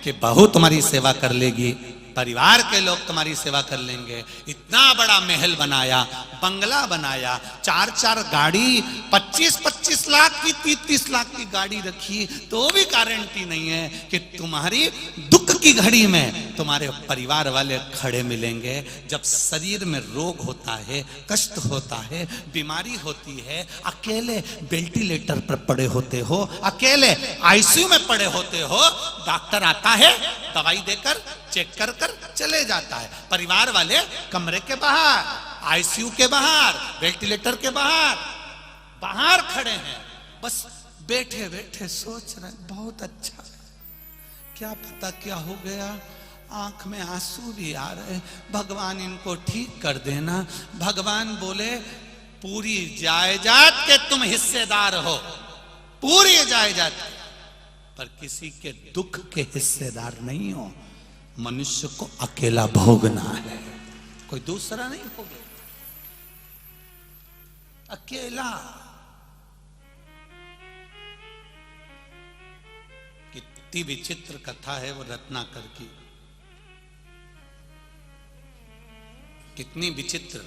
कि बहू तुम्हारी सेवा कर लेगी, परिवार के लोग तुम्हारी सेवा कर लेंगे। इतना बड़ा महल बनाया, बंगला बनाया, 4-4 गाड़ी, 25-25 लाख की, 30-30 लाख की गाड़ी रखी, तो भी गारंटी नहीं है कि तुम्हारी दुख की घड़ी में तुम्हारे परिवार वाले खड़े मिलेंगे। जब शरीर में रोग होता है, कष्ट होता है, बीमारी होती है, अकेले वेंटिलेटर पर पड़े होते हो, अकेले आईसीयू में पड़े होते हो, डॉक्टर आता है, दवाई देकर चेक कर कर चले जाता है, परिवार वाले कमरे के बाहर, आईसीयू के बाहर, वेंटिलेटर के बाहर, बाहर खड़े हैं, बस बैठे बैठे सोच रहे बहुत अच्छा है, क्या पता क्या हो गया, आंख में आंसू भी आ रहे, भगवान इनको ठीक कर देना। भगवान बोले पूरी जायदाद के तुम हिस्सेदार हो, पूरी जायदाद, पर किसी के दुख के हिस्सेदार नहीं हो। मनुष्य को अकेला भोगना है, कोई दूसरा नहीं भोगे, अकेला। कितनी विचित्र कथा है वो रत्नाकर की, कितनी विचित्र।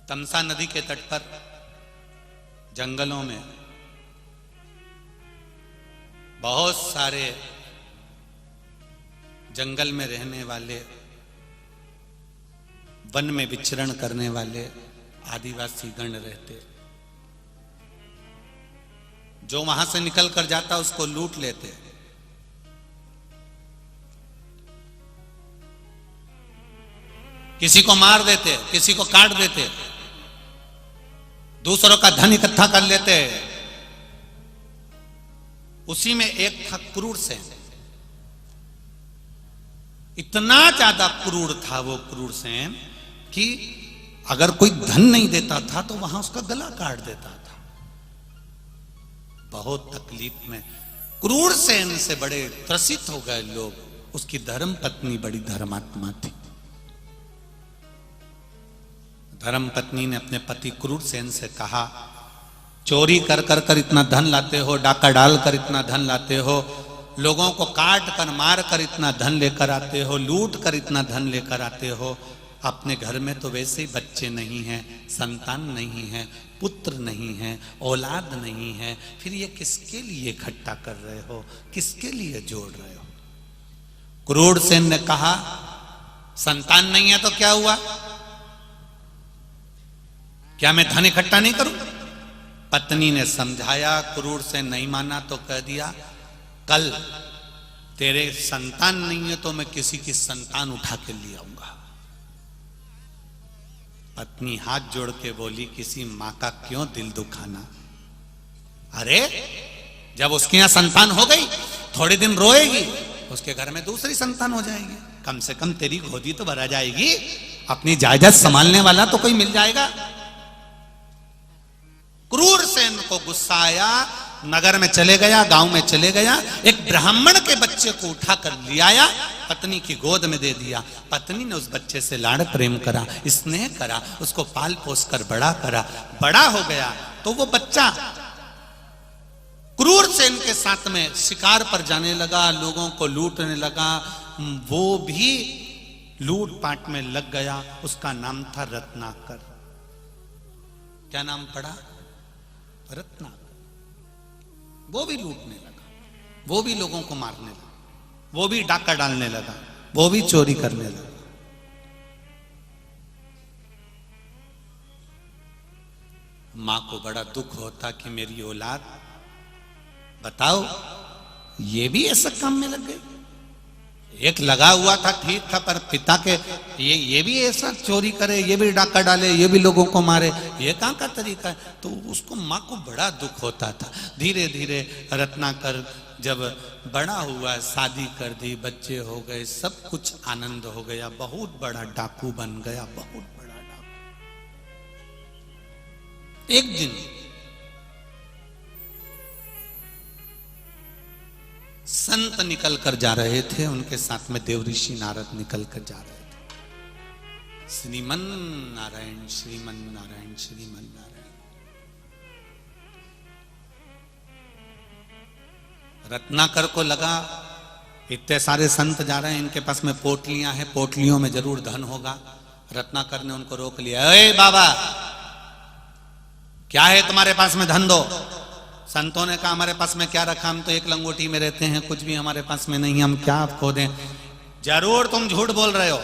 तमसा नदी के तट पर जंगलों में बहुत सारे जंगल में रहने वाले, वन में विचरण करने वाले आदिवासी गण रहते, जो वहां से निकल कर जाता उसको लूट लेते। किसी को मार देते, किसी को काट देते, दूसरों का धन इकट्ठा कर लेते। उसी में एक था क्रूर सेन। इतना ज्यादा क्रूर था वो क्रूर सेन कि अगर कोई धन नहीं देता था तो वहां उसका गला काट देता था। बहुत तकलीफ में क्रूर सेन से बड़े त्रसित हो गए लोग। उसकी धर्म पत्नी बड़ी धर्मात्मा थी। धर्म पत्नी ने अपने पति क्रूर सेन से कहा, चोरी कर कर कर इतना धन लाते हो, डाका डाल कर इतना धन लाते हो, लोगों को काट कर मार कर इतना धन लेकर आते हो, लूट कर इतना धन लेकर आते हो, अपने घर में तो वैसे ही बच्चे नहीं हैं, संतान नहीं है, पुत्र नहीं है, औलाद नहीं है, फिर ये किसके लिए इकट्ठा कर रहे हो, किसके लिए जोड़ रहे हो? क्रूर सेन ने कहा, संतान नहीं है तो क्या हुआ, क्या मैं धन इकट्ठा नहीं करूं? पत्नी ने समझाया, क्रूर सेन नहीं माना तो कह दिया, कल तेरे संतान नहीं है तो मैं किसी की संतान उठा के ले आऊंगा। पत्नी हाथ जोड़ के बोली, किसी मां का क्यों दिल दुखाना? अरे जब उसके यहां संतान हो गई थोड़े दिन रोएगी, उसके घर में दूसरी संतान हो जाएगी, कम से कम तेरी गोदी तो भरा जाएगी, अपनी जायदाद संभालने वाला तो कोई मिल जाएगा। क्रूर सेन को गुस्सा आया, नगर में चले गया, गांव में चले गया, एक ब्राह्मण के बच्चे को उठाकर ले आया, पत्नी की गोद में दे दिया। पत्नी ने उस बच्चे से लाड़ प्रेम करा, स्नेह करा, उसको पाल पोस कर बड़ा करा। बड़ा हो गया तो वो बच्चा क्रूर सेन के साथ में शिकार पर जाने लगा, लोगों को लूटने लगा, वो भी लूट पाट में लग गया। उसका नाम था रत्नाकर। क्या नाम पड़ा? रत्नाकर। वो भी लूटने लगा, वो भी लोगों को मारने लगा, वो भी डाका डालने लगा, वो भी चोरी करने लगा। मां को बड़ा दुख होता कि मेरी औलाद, बताओ, ये भी ऐसा काम में लग गई। एक लगा हुआ था ठीक था, पर पिता के ये भी ऐसा चोरी करे, ये भी डाका डाले, ये भी लोगों को मारे, ये कहाँ का तरीका है? तो उसको माँ को बड़ा दुख होता था। धीरे धीरे रत्नाकर जब बड़ा हुआ, शादी कर दी, बच्चे हो गए, सब कुछ आनंद हो गया, बहुत बड़ा डाकू बन गया, बहुत बड़ा डाकू। एक दिन संत निकल कर जा रहे थे, उनके साथ में देवऋषि नारद निकल कर जा रहे थे। श्रीमन नारायण, श्रीमन नारायण, श्रीमन नारायण। रत्नाकर को लगा इतने सारे संत जा रहे हैं, इनके पास में पोटलियां हैं, पोटलियों में जरूर धन होगा। रत्नाकर ने उनको रोक लिया, अरे बाबा, क्या है तुम्हारे पास में, धन दो। संतों ने कहा, हमारे पास में क्या रखा, हम तो एक लंगोटी में रहते हैं, कुछ भी हमारे पास में नहीं, हम क्या आपको दें? जरूर तुम झूठ बोल रहे हो।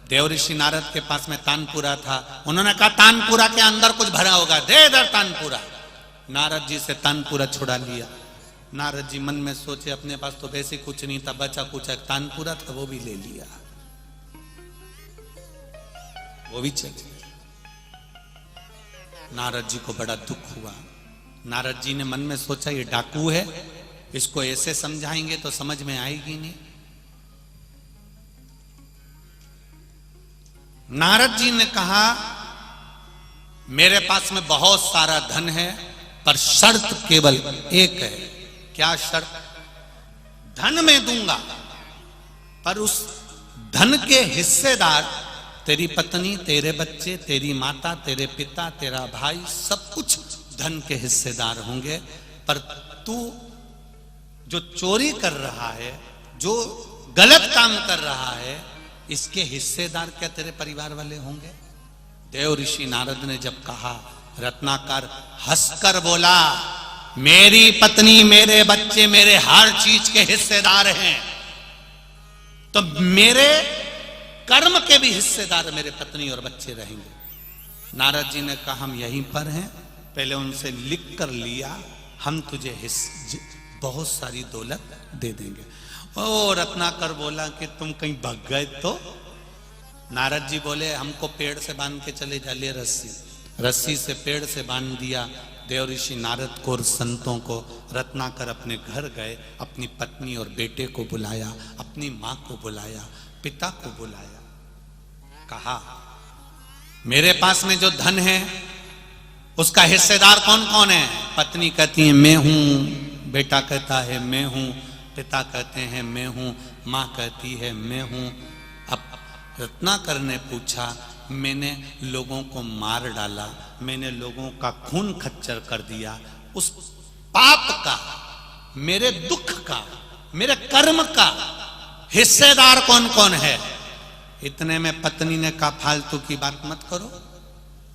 देवऋषि नारद के पास में तानपुरा था, उन्होंने कहा तानपुरा के अंदर कुछ भरा होगा, दे इधर तानपुरा। नारद जी से तानपुरा छुड़ा लिया। नारद जी मन में सोचे, अपने पास तो वैसे कुछ नहीं था, बचा कुछ एक तानपुरा था, वो भी ले लिया, वो भी चले गए। नारद जी को बड़ा दुख हुआ। नारद जी ने मन में सोचा, ये डाकू है, इसको ऐसे समझाएंगे तो समझ में आएगी नहीं। नारद जी ने कहा, मेरे पास में बहुत सारा धन है, पर शर्त केवल एक है। क्या शर्त? धन मैं दूंगा, पर उस धन के हिस्सेदार तेरी पत्नी, तेरे बच्चे, तेरी माता, तेरे पिता, तेरा भाई, सब कुछ धन के हिस्सेदार होंगे। पर तू जो चोरी कर रहा है, जो गलत काम कर रहा है, इसके हिस्सेदार क्या तेरे परिवार वाले होंगे? देव ऋषि नारद ने जब कहा, रत्नाकर हंसकर बोला, मेरी पत्नी, मेरे बच्चे, मेरे हर चीज के हिस्सेदार हैं, तो मेरे कर्म के भी हिस्सेदार मेरे पत्नी और बच्चे रहेंगे। नारद जी ने कहा, हम यहीं पर हैं, पहले उनसे लिख कर लिया, हम तुझे बहुत सारी दौलत दे देंगे। ओ रत्नाकर बोला कि तुम कहीं भाग गए तो? नारद जी बोले, हमको पेड़ से बांध के चले जा, ले रस्सी। रस्सी से पेड़ से बांध दिया। देव ऋषि नारद को और संतों को। रत्नाकर अपने घर गए, अपनी पत्नी और बेटे को बुलाया, अपनी माँ को बुलाया, पिता को बुलाया, कहा मेरे पास में जो धन है उसका हिस्सेदार कौन कौन है? पत्नी कहती है मैं हूं, बेटा कहता है मैं हूं, पिता कहते हैं मैं हूं, मां कहती है मैं हूं। अब रत्नाकर ने पूछा, मैंने लोगों को मार डाला, मैंने लोगों का खून खच्चर कर दिया, उस पाप का, मेरे दुख का, मेरे कर्म का हिस्सेदार कौन कौन है? इतने में पत्नी ने कहा फालतू की बात मत करो,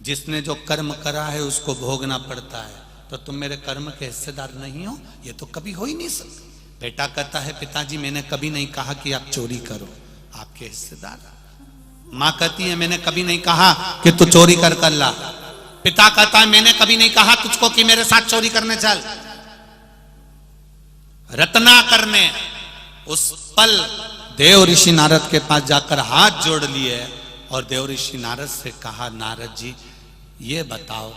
जिसने जो कर्म करा है उसको भोगना पड़ता है, तो तुम मेरे कर्म के हिस्सेदार नहीं हो, ये तो कभी हो ही नहीं सकता। बेटा कहता है पिताजी मैंने कभी नहीं कहा कि आप चोरी करो, आपके हिस्सेदार। मां कहती है मैंने कभी नहीं कहा कि तू चोरी कर ला। पिता कहता है मैंने कभी नहीं कहा तुझको कि मेरे साथ चोरी करने चल। रत्नाकर ने उस पल देव ऋषि नारद के पास जाकर हाथ जोड़ लिए और देव ऋषि नारद से कहा, नारद जी ये बताओ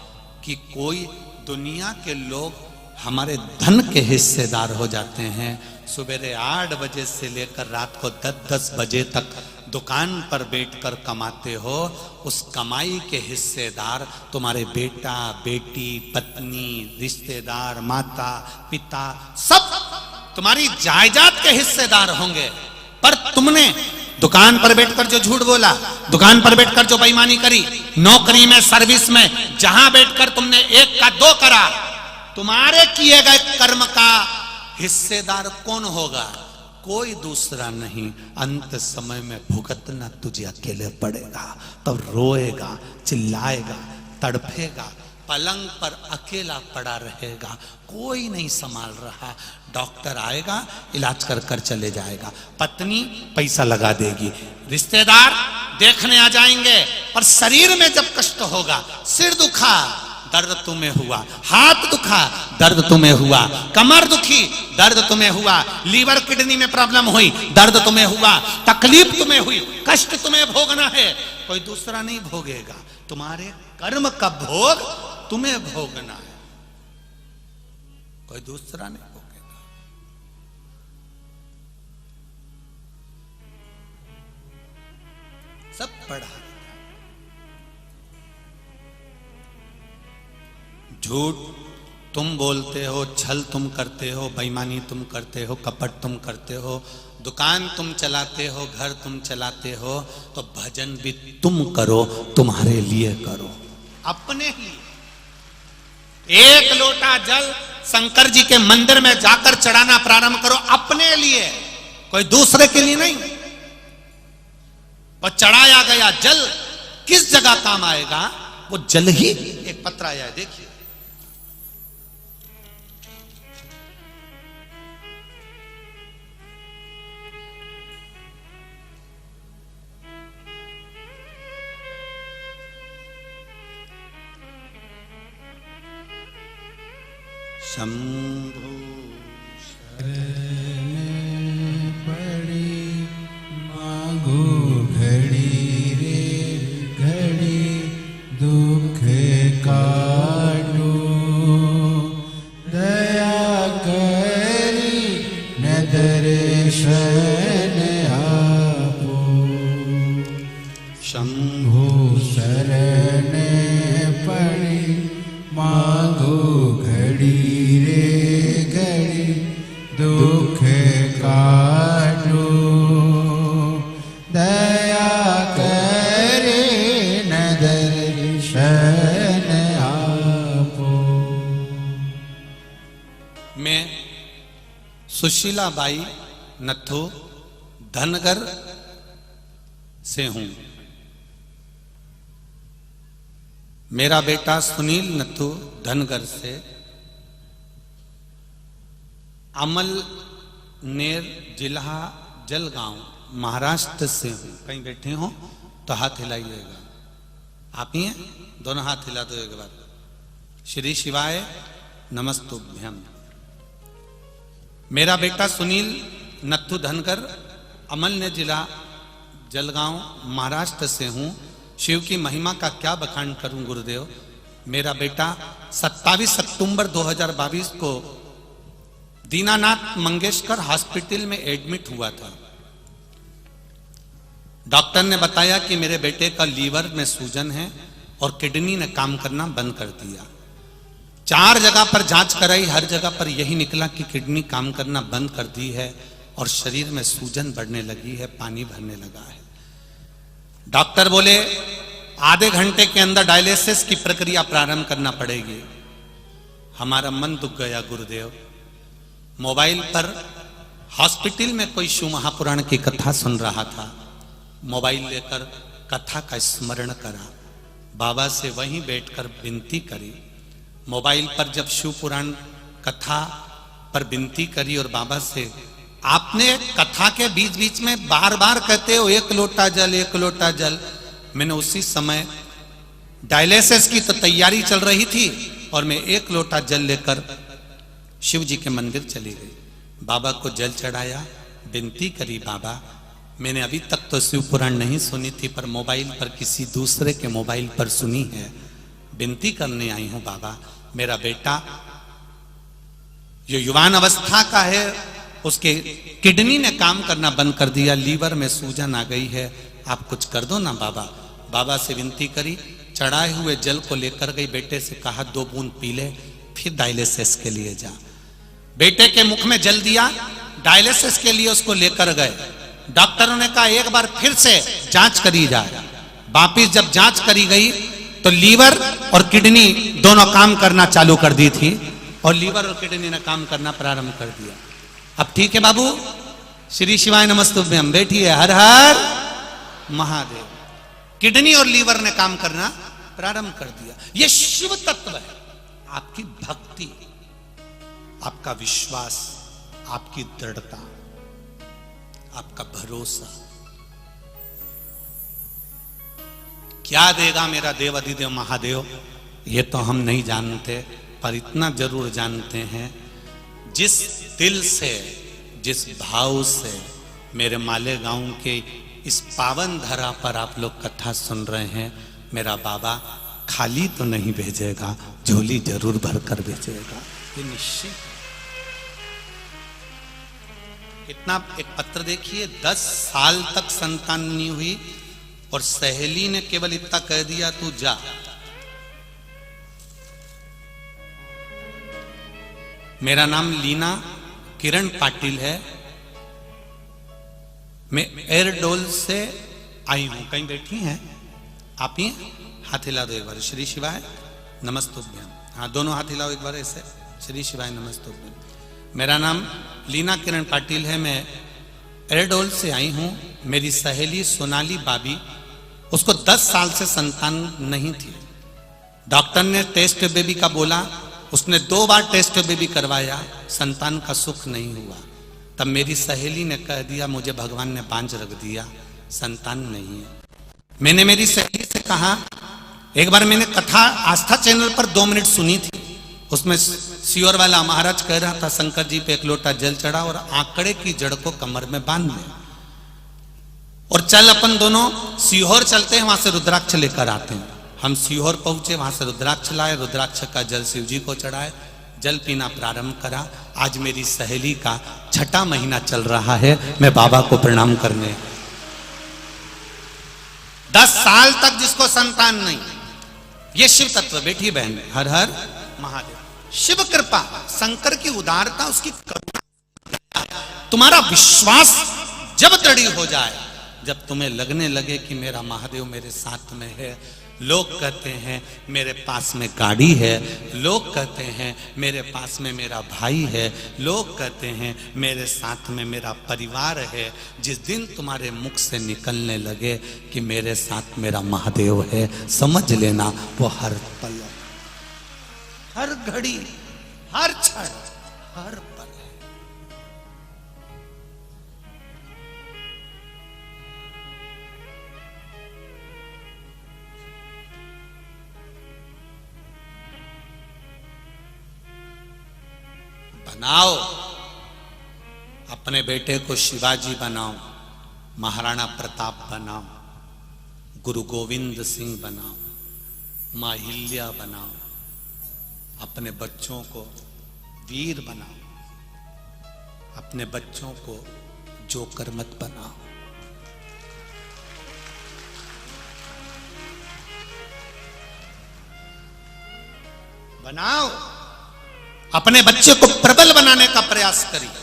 कि कोई दुनिया के लोग हमारे धन के हिस्सेदार हो जाते हैं, सुबह 8 बजे से लेकर रात को 10-10 बजे तक दुकान पर बैठकर कमाते हो, उस कमाई के हिस्सेदार तुम्हारे बेटा बेटी पत्नी रिश्तेदार माता पिता सब तुम्हारी जायदाद के हिस्सेदार होंगे। पर तुमने दुकान पर बैठकर जो झूठ बोला, दुकान पर बैठकर जो बेईमानी करी, नौकरी में सर्विस में जहां बैठकर तुमने 1 का 2 करा, तुम्हारे किए गए कर्म का हिस्सेदार कौन होगा? कोई दूसरा नहीं। अंत समय में भुगतना तुझे अकेले पड़ेगा। तब रोएगा, चिल्लाएगा, तड़फेगा, पलंग पर अकेला पड़ा रहेगा, कोई नहीं संभाल रहा। डॉक्टर आएगा, इलाज कर कर चले जाएगा, पत्नी पैसा लगा देगी, रिश्तेदार देखने आ जाएंगे, पर शरीर में जब कष्ट होगा, सिर दुखा दर्द तुम्हें हुआ, हाथ दुखा दर्द तुम्हें हुआ, कमर दुखी दर्द तुम्हें हुआ, लीवर किडनी में प्रॉब्लम हुई दर्द तुम्हें हुआ, तकलीफ तुम्हें हुई, कष्ट तुम्हें भोगना है, कोई दूसरा नहीं भोगेगा। तुम्हारे कर्म का भोग तुम्हें भोगना है, कोई दूसरा नहीं भोगेगा। सब पढ़ा। झूठ तुम बोलते हो, छल तुम करते हो, बेईमानी तुम करते हो, कपट तुम करते हो, दुकान तुम चलाते हो, घर तुम चलाते हो, तो भजन भी तुम करो, तुम्हारे लिए करो, अपने लिए। 1 लोटा जल शंकर जी के मंदिर में जाकर चढ़ाना प्रारंभ करो, अपने लिए, कोई दूसरे के लिए नहीं। और चढ़ाया गया जल किस जगह काम आएगा? वो जल ही एक पत्र आया है, देखिए, शंभु शरण पड़ी मांगो घड़ी रे घड़ी दुख काटो, दया करी न दर्शन आपो। शंभु शरण पड़ी मांगो घड़ी रे घड़ी दुख काटो, दया करे न दर्शन आपो। मैं सुशीला बाई नथु धनगर से हूं। मेरा बेटा सुनील नथु धनगर से, अमलनेर जिला जलगांव महाराष्ट्र से हूं। कहीं बैठे हो तो हाथ हिलाइएगा, आप ही हैं, दोनों हाथ हिला दो एक बार। श्री शिवाय नमस्तुभ्यम। मेरा बेटा सुनील नथु धनगर, अमलनेर जिला जलगांव महाराष्ट्र से हूं। शिव की महिमा का क्या बखान करूं गुरुदेव। मेरा बेटा 27 अक्टूबर 2022 को दीनानाथ मंगेशकर हॉस्पिटल में एडमिट हुआ था। डॉक्टर ने बताया कि मेरे बेटे का लीवर में सूजन है और किडनी ने काम करना बंद कर दिया। 4 जगह पर जांच कराई, हर जगह पर यही निकला कि किडनी काम करना बंद कर दी है और शरीर में सूजन बढ़ने लगी है, पानी भरने लगा है। डॉक्टर बोले आधे घंटे के अंदर डायलिसिस की प्रक्रिया प्रारंभ करना पड़ेगी। हमारा मन दुख गया गुरुदेव। मोबाइल पर हॉस्पिटल में कोई शिव महापुराण की कथा सुन रहा था, मोबाइल लेकर कथा का स्मरण करा, बाबा से वहीं बैठकर विनती करी। मोबाइल पर जब शिव पुराण कथा पर विनती करी और बाबा से आपने कथा के बीच बीच में बार बार कहते हो 1 लोटा जल 1 लोटा जल। मैंने उसी समय डायलिसिस की तो तैयारी चल रही थी और मैं 1 लोटा जल लेकर शिव जी के मंदिर चली गई। बाबा को जल चढ़ाया, विनती करी, बाबा मैंने अभी तक तो शिव पुराण नहीं सुनी थी, पर मोबाइल पर किसी दूसरे के मोबाइल पर सुनी है, विनती करने आई हूं बाबा, मेरा बेटा जो युवान अवस्था का है उसके किडनी ने काम करना बंद कर दिया, लीवर में सूजन आ गई है, आप कुछ कर दो ना बाबा। बाबा से विनती करी, चढ़ाए हुए जल को लेकर गई, बेटे से कहा 2 बूंद पी ले, फिर डायलिसिस के लिए जा। बेटे के मुख में जल दिया, डायलिसिस के लिए उसको लेकर गए। डॉक्टरों ने कहा एक बार फिर से जांच करी जाए। वापिस जब जांच करी गई तो लीवर और किडनी दोनों काम करना चालू कर दी थी और लीवर और किडनी ने काम करना प्रारंभ कर दिया। अब ठीक है बाबू, श्री शिवाय नमस्तुभ्यम, बैठिए, हर हर महादेव। किडनी और लीवर ने काम करना प्रारंभ कर दिया। यह शिव तत्व है। आपकी भक्ति, आपका विश्वास, आपकी दृढ़ता, आपका भरोसा क्या देगा मेरा देव अधिदेव महादेव, ये तो हम नहीं जानते, पर इतना जरूर जानते हैं जिस दिल से, जिस भाव से मेरे मालेगांव के इस पावन धरा पर आप लोग कथा सुन रहे हैं, मेरा बाबा खाली तो नहीं भेजेगा, झोली जरूर भरकर भेजेगा, ये निश्चित। कितना, एक पत्र देखिए, 10 साल तक संतान नहीं हुई और सहेली ने केवल इतना कह दिया तू जा। मेरा नाम लीना किरण पाटिल है, मैं एयरडोल से आई हूं। कहीं बैठी हैं आप? ही हाथ हिला दो एक बार, श्री शिवाय नमस्तुभ्यम। हाँ, दोनों हाथ हिलाओ एक बार ऐसे, श्री शिवाय नमस्तुभ्यम। मेरा नाम लीना किरण पाटिल है, मैं एयरडोल से आई हूं। मेरी सहेली सोनाली बाबी, उसको 10 साल से संतान नहीं थी। डॉक्टर ने टेस्ट बेबी का बोला, उसने 2 बार टेस्ट बेबी करवाया, संतान का सुख नहीं हुआ। तब मेरी सहेली ने कह दिया मुझे भगवान ने बांझ रख दिया, संतान नहीं है। मैंने मेरी सहेली से कहा, एक बार मैंने कथा आस्था चैनल पर 2 मिनट सुनी थी, उसमें सियोर वाला महाराज कह रहा था शंकर जी पे 1 लोटा जल चढ़ा और आंकड़े की जड़ को कमर में बांध ले और चल अपन दोनों सीहोर चलते हैं, वहां से रुद्राक्ष लेकर आते हैं। हम सीहोर पहुंचे, वहां से रुद्राक्ष लाए, रुद्राक्ष का जल शिव जी को चढ़ाए, जल पीना प्रारंभ करा। आज मेरी सहेली का 6ठा महीना चल रहा है, मैं बाबा को प्रणाम करने। 10 साल तक जिसको संतान नहीं, ये शिव तत्व। बेटी बहन, हर हर महादेव। शिव कृपा, शंकर की उदारता, उसकी करुणा। तुम्हारा विश्वास जब दृढ़ हो जाए, जब तुम्हें लगने लगे कि मेरा महादेव मेरे साथ में है, लोग कहते हैं मेरे पास में गाड़ी है, लोग कहते हैं मेरे पास में मेरा भाई है, लोग कहते हैं मेरे साथ में मेरा परिवार है, जिस दिन तुम्हारे मुख से निकलने लगे कि मेरे साथ मेरा महादेव है, समझ लेना वो हर पल, हर घड़ी, हर क्षण, हर पल है। बनाओ अपने बेटे को शिवाजी बनाओ, महाराणा प्रताप बनाओ, गुरु गोविंद सिंह बनाओ, मां हिल्या बनाओ, अपने बच्चों को वीर बनाओ, अपने बच्चों को जोकर मत बनाओ। बनाओ, अपने बच्चे को प्रबल बनाने का प्रयास करिए।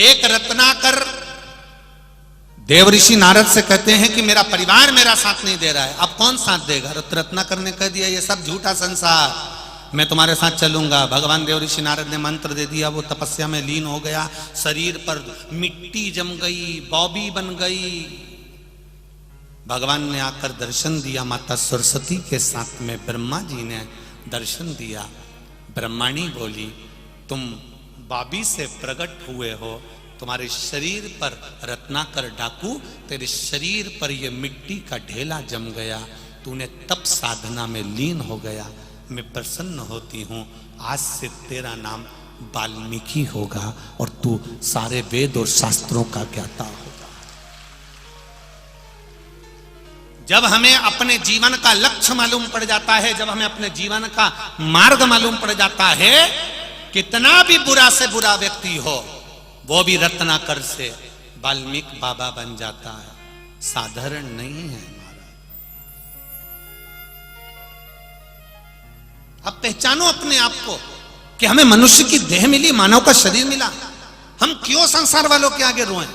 एक रत्नाकर देव ऋषि नारद से कहते हैं कि मेरा परिवार मेरा साथ नहीं दे रहा है, अब कौन साथ देगा? रत्नाकर ने कह दिया ये सब झूठा संसार, मैं तुम्हारे साथ चलूंगा। भगवान देव ऋषि नारद ने मंत्र दे दिया, वो तपस्या में लीन हो गया, शरीर पर मिट्टी जम गई, बॉबी बन गई। भगवान ने आकर दर्शन दिया, माता सरस्वती के साथ में ब्रह्मा जी ने दर्शन दिया। ब्रह्माणी बोली तुम बॉबी से प्रकट हुए हो, तुम्हारे शरीर पर रत्नाकर डाकू, तेरे शरीर पर ये मिट्टी का ढेला जम गया, तूने तप साधना में लीन हो गया, मैं प्रसन्न होती हूं, आज से तेरा नाम वाल्मीकि होगा और तू सारे वेद और शास्त्रों का ज्ञाता होगा। जब हमें अपने जीवन का लक्ष्य मालूम पड़ जाता है, जब हमें अपने जीवन का मार्ग मालूम पड़ जाता है, कितना भी बुरा से बुरा व्यक्ति हो वो भी रत्नाकर से वाल्मीकि बाबा बन जाता है, साधारण नहीं है महाराज। अब पहचानो अपने आप को कि हमें मनुष्य की देह मिली, मानव का शरीर मिला, हम क्यों संसार वालों के आगे रोएं?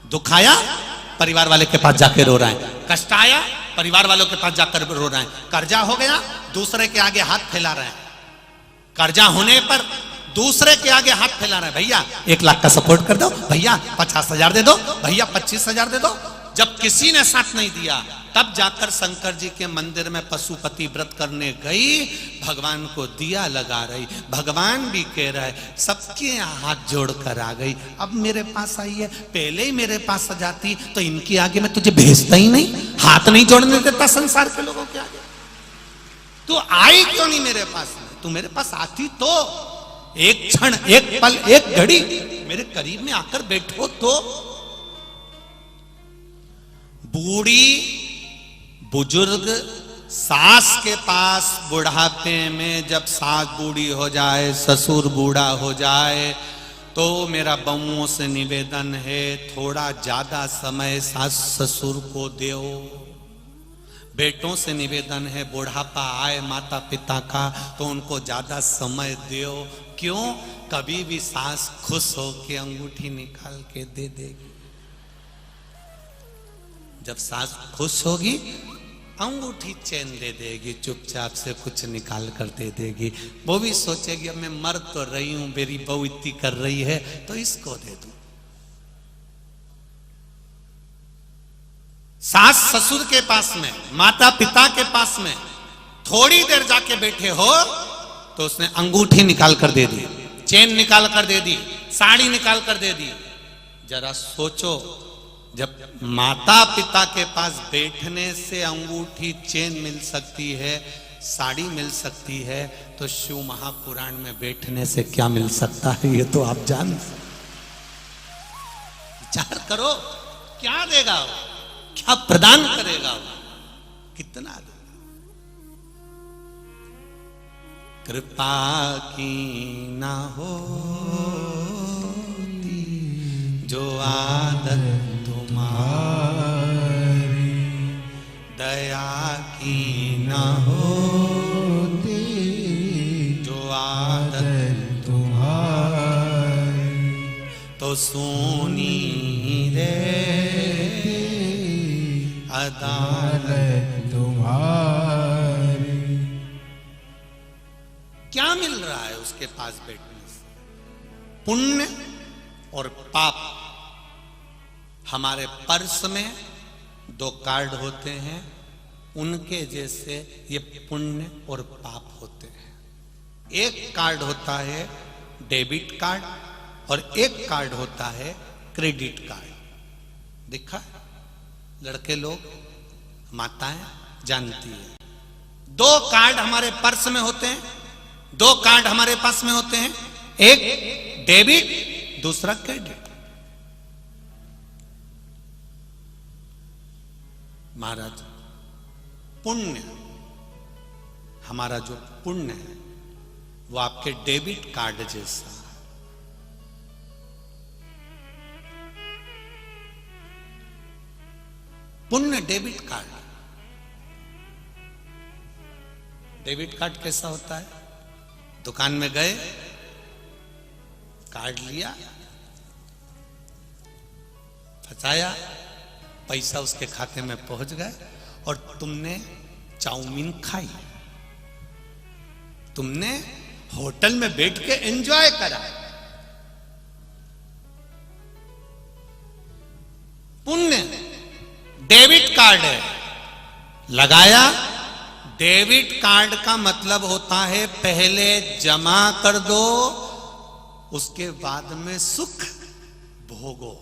दुख आया परिवार वाले के पास जाके रो रहे हैं, कष्ट आया परिवार वालों के पास जाकर रो रहे हैं, कर्जा हो गया दूसरे के आगे हाथ फैला रहे हैं, कर्जा होने पर दूसरे के आगे हाथ फैला रहे हैं, भैया 1 लाख का सपोर्ट कर दो, भैया 50,000 दे दो, भैया 25,000 दे दो। जब किसी ने साथ नहीं दिया तब जाकर शंकर जी के मंदिर में पशुपति व्रत करने गई, भगवान को दिया लगा रही, भगवान भी कह रहे सबके हाथ जोड़कर आ गई, अब मेरे पास आई है, पहले ही मेरे पास आ जाती तो इनके आगे मैं तुझे भेजता ही नहीं, हाथ नहीं जोड़ने देता संसार के लोगों के आगे। तू आई क्यों नहीं मेरे पास? तू मेरे पास आती तो एक क्षण, एक पल, एक घड़ी मेरे करीब में आकर बैठो तो। बूढ़ी बुजुर्ग सास के पास बुढ़ापे में, जब सास बूढ़ी हो जाए, ससुर बूढ़ा हो जाए, तो मेरा बउओं से निवेदन है थोड़ा ज्यादा समय सास ससुर को दो। बेटों से निवेदन है बुढ़ापा आए माता पिता का तो उनको ज्यादा समय दो। क्यों? कभी भी सास खुश हो के अंगूठी निकाल के दे देगी। जब सास खुश होगी अंगूठी चैन दे देगी, चुपचाप से कुछ निकाल कर दे देगी। वो भी सोचेगी अब मैं मर तो रही हूं, मेरी बहू इतनी कर रही है तो इसको दे दूं। सास ससुर के पास में, माता पिता के पास में थोड़ी देर जाके बैठे हो तो उसने अंगूठी निकाल कर दे दी, चेन निकाल कर दे दी, साड़ी निकाल कर दे दी। जरा सोचो, जब माता पिता के पास बैठने से अंगूठी चेन मिल सकती है, साड़ी मिल सकती है, तो शिव महापुराण में बैठने से क्या मिल सकता है ये तो आप जान। विचार करो, क्या देगा वो, क्या प्रदान करेगा वो, कितना देगा। कृपा की ना होती जो आदत तुम्हारी, दया की ना होती जो आदत तुम्हारी, तो सोनी रे अदालत तुम्हारी। क्या मिल रहा है उसके पास बैठने से? पुण्य और पाप। हमारे पर्स में 2 कार्ड होते हैं, उनके जैसे ये पुण्य और पाप होते हैं। एक कार्ड होता है डेबिट कार्ड और एक कार्ड होता है क्रेडिट कार्ड। देखा लड़के लोग, माताएं जानती है। 2 कार्ड हमारे पर्स में होते हैं, 2 कार्ड हमारे पास में होते हैं, एक डेबिट दूसरा क्रेडिट। महाराज पुण्य, हमारा जो पुण्य है वो आपके डेबिट कार्ड जैसा। पुण्य डेबिट कार्ड। डेबिट कार्ड कैसा होता है? दुकान में गए, कार्ड लिया, फंसाया, पैसा उसके खाते में पहुंच गए और तुमने चाउमीन खाई, तुमने होटल में बैठ के एंजॉय करा। पुण्य डेबिट कार्ड है, लगाया। डेबिट कार्ड का मतलब होता है पहले जमा कर दो, उसके बाद में सुख भोगो।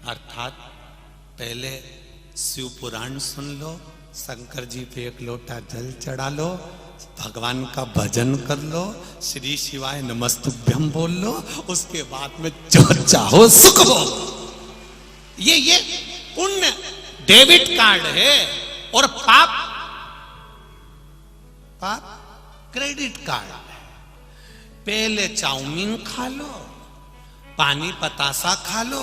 अर्थात पहले शिव पुराण सुन लो, शंकर जी पे एक लोटा जल चढ़ा लो, भगवान का भजन कर लो, श्री शिवाय नमस्तुभ्यम बोल लो, उसके बाद में जो चाहो सुख भोगो। ये पुण्य डेबिट कार्ड है। और पाप क्रेडिट कार्ड है। पहले चाउमीन खा लो, पानी पतासा खा लो,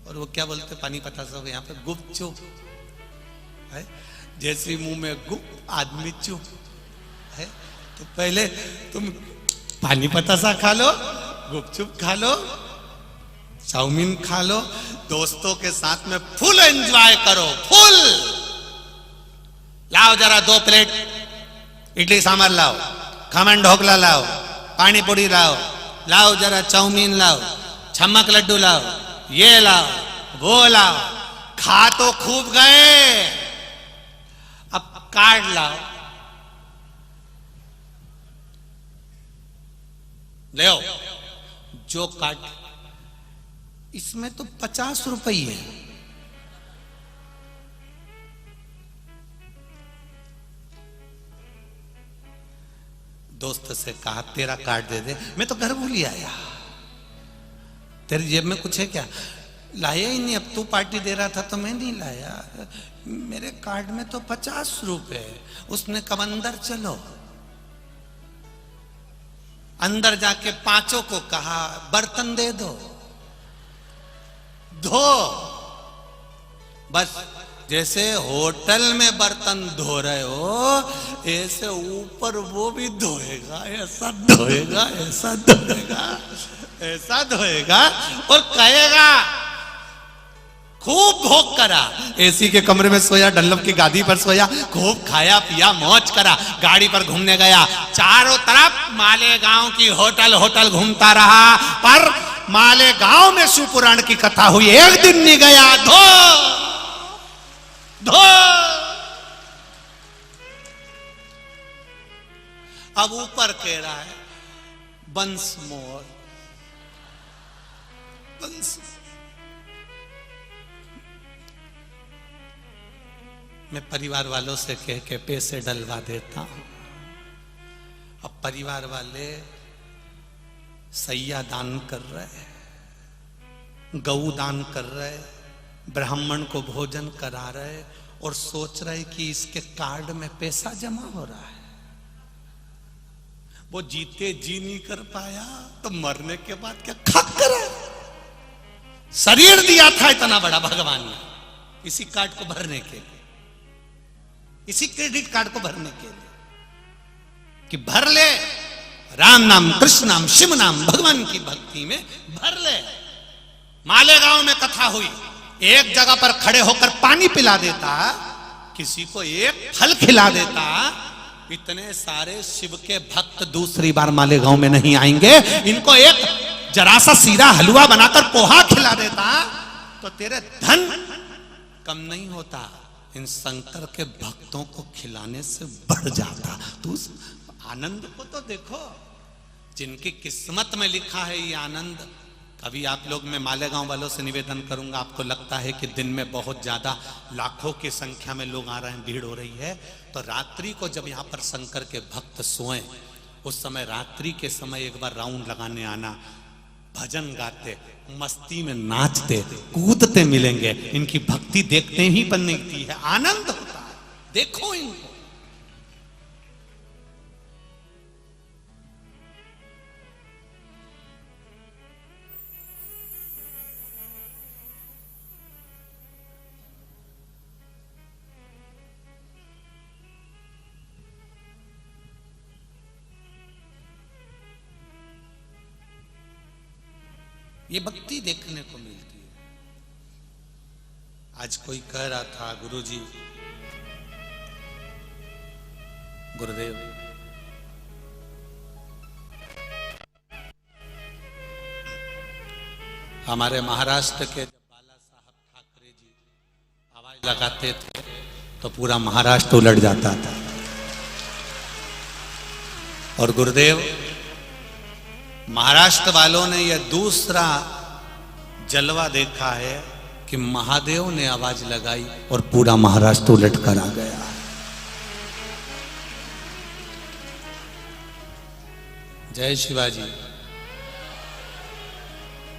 और वो क्या बोलते पानी पतासा को यहां पे, गुपचुप है। जैसे मुंह में गुप आदमी चुप है। तो पहले तुम पानी पतासा खा लो, गुपचुप खा लो, चाउमीन खा लो, दोस्तों के साथ में फुल एंजॉय करो, फुल। लाओ जरा 2 प्लेट इडली सांभर लाओ, खमन ढोकला लाओ, पानी पूरी लाओ, लाओ जरा चाउमीन लाओ, छमक लड्डू लाओ, ये लाओ, वो लाओ, खा तो खूब गए। अब कार्ड लाओ, ले आओ। जो कार्ड, इसमें तो 50 रुपये है। दोस्त से कहा तेरा कार्ड दे दे, मैं तो घर भूल ही आया, तेरी जेब में कुछ है क्या? लाया ही नहीं, अब तू पार्टी दे रहा था तो मैं नहीं लाया, मेरे कार्ड में तो 50 रुपए। उसने कब अंदर चलो, अंदर जाके 5 को कहा बर्तन दे दो, धो। बस जैसे होटल में बर्तन धो रहे हो, ऐसे ऊपर वो भी धोएगा, ऐसा धोएगा, ऐसा धोएगा, ऐसा धोएगा, और कहेगा खूब भोग करा। एसी के कमरे में सोया, डल्लभ की गादी पर सोया, खूब खाया पिया, मौज करा, गाड़ी पर घूमने गया, चारों तरफ मालेगांव की होटल होटल घूमता रहा, पर मालेगांव में शिव पुराण की कथा हुई, एक दिन नहीं गया, धो धो। अब ऊपर कह रहा है वंस मोर, वंस। मैं परिवार वालों से कह के पैसे डलवा देता हूं। अब परिवार वाले सैया दान कर रहे, गऊ दान कर रहे, ब्राह्मण को भोजन करा रहे, और सोच रहे कि इसके कार्ड में पैसा जमा हो रहा है। वो जीते जी नहीं कर पाया तो मरने के बाद क्या खाक करे। शरीर दिया था इतना बड़ा भगवान ने इसी कार्ड को भरने के लिए, इसी क्रेडिट कार्ड को भरने के लिए, कि भर ले राम नाम, कृष्ण नाम, शिव नाम, भगवान की भक्ति में भर ले। मालेगांव में कथा हुई, एक जगह पर खड़े होकर पानी पिला देता, किसी को एक फल खिला देता, इतने सारे शिव के भक्त दूसरी बार मालेगांव में नहीं आएंगे। इनको एक जरा सा सीरा हलवा बनाकर पोहा खिला देता तो तेरे धन कम नहीं होता, इन शंकर के भक्तों को खिलाने से बढ़ जाता। तो उस आनंद को तो देखो, जिनकी किस्मत में लिखा है ये आनंद। कभी आप लोग, मैं मालेगांव वालों से निवेदन करूंगा, आपको लगता है कि दिन में बहुत ज्यादा लाखों की संख्या में लोग आ रहे हैं, भीड़ हो रही है, तो रात्रि को जब यहाँ पर शंकर के भक्त सोएं, उस समय रात्रि के समय एक बार राउंड लगाने आना, भजन गाते, मस्ती में नाचते कूदते मिलेंगे। इनकी भक्ति देखते ही बनती है, आनंद होता है, देखो इनको। ये भक्ति देखने को मिलती है। आज कोई कह रहा था, गुरुजी, गुरुदेव, हमारे महाराष्ट्र के जब बाला साहब ठाकरे जी आवाज लगाते थे तो पूरा महाराष्ट्र उलट जाता था। और गुरुदेव, महाराष्ट्र वालों ने यह दूसरा जलवा देखा है कि महादेव ने आवाज लगाई और पूरा महाराष्ट्र उलट कर आ गया। जय शिवाजी,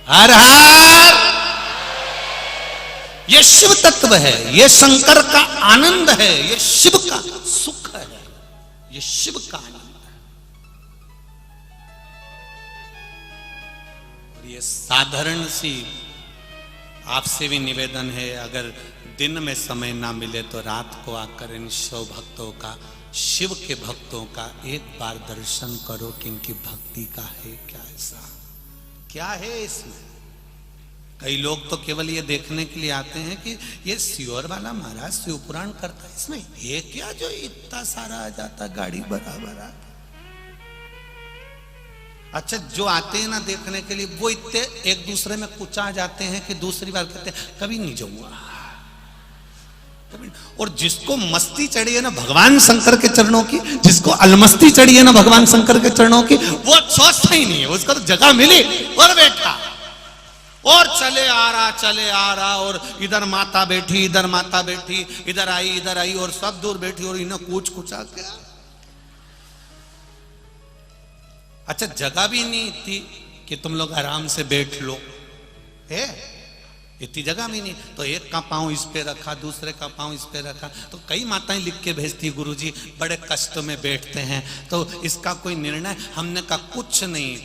हर हर। ये शिव तत्व है, ये शंकर का आनंद है, ये शिव का सुख है, ये शिव का आनंद है। और ये साधारण सी आपसे भी निवेदन है, अगर दिन में समय ना मिले तो रात को आकर इन शिव भक्तों का, शिव के भक्तों का एक बार दर्शन करो कि इनकी भक्ति का है क्या, ऐसा क्या है इसमें। कई लोग तो केवल ये देखने के लिए आते हैं कि ये सियोर वाला महाराज शिव पुराण करता है, इसमें ये क्या जो इतना सारा आ जाता गाड़ी बराबर आ। अच्छा, जो आते हैं ना देखने के लिए, वो इतने एक दूसरे में कुचा जाते हैं कि दूसरी बार कहते हैं कभी नहीं जाऊंगा। और जिसको मस्ती चढ़ी है ना भगवान शंकर के चरणों की, जिसको अलमस्ती चढ़ी है ना भगवान शंकर के चरणों की, वो सोचता ही नहीं है, उसको तो जगह मिली और बैठा और चले आ रहा और इधर माता बैठी, इधर माता बैठी, इधर आई और सब दूर बैठी और इन्हें कूच कुचा गया। अच्छा, जगह भी नहीं थी कि तुम लोग आराम से बैठ लो, है इतनी जगह भी नहीं, तो एक का पांव इस पे रखा, दूसरे का पांव इस पे रखा। तो कई माताएं लिख के भेजती, गुरुजी बड़े कष्ट में बैठते हैं, तो इसका कोई निर्णय। हमने कहा कुछ नहीं,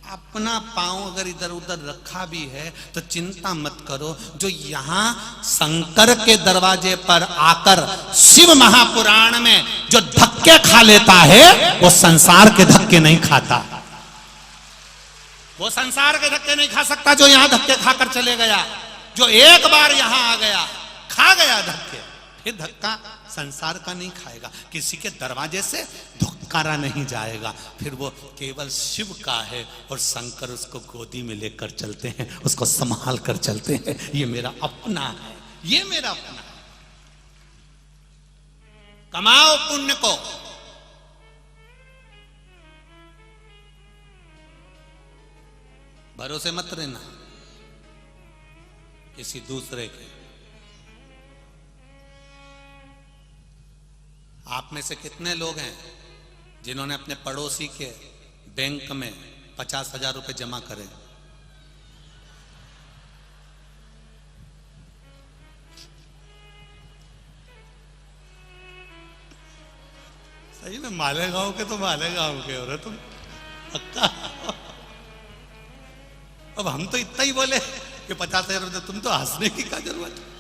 अपना पांव अगर इधर उधर रखा भी है तो चिंता मत करो। जो यहां शंकर के दरवाजे पर आकर शिव महापुराण में जो धक्के खा लेता है, वो संसार के धक्के नहीं खाता। वो संसार के धक्के नहीं खा सकता जो यहां धक्के खाकर चले गया। जो एक बार यहां आ गया, खा गया धक्के, फिर धक्का संसार का नहीं खाएगा, किसी के दरवाजे से धुक्कारा नहीं जाएगा, फिर वो केवल शिव का है। और शंकर उसको गोदी में लेकर चलते हैं, उसको संभाल कर चलते हैं। ये मेरा अपना है, ये मेरा अपना है। कमाओ पुण्य को, भरोसे मत रहना किसी दूसरे के। आप में से कितने लोग हैं जिन्होंने अपने पड़ोसी के बैंक में 50,000 रुपए जमा करे? सही में मालेगांव के तो मालेगांव के हो रहे तुम, पक्का। अब हम तो इतना ही बोले कि 50,000 रुपए, तुम तो हंसने की क्या जरूरत है।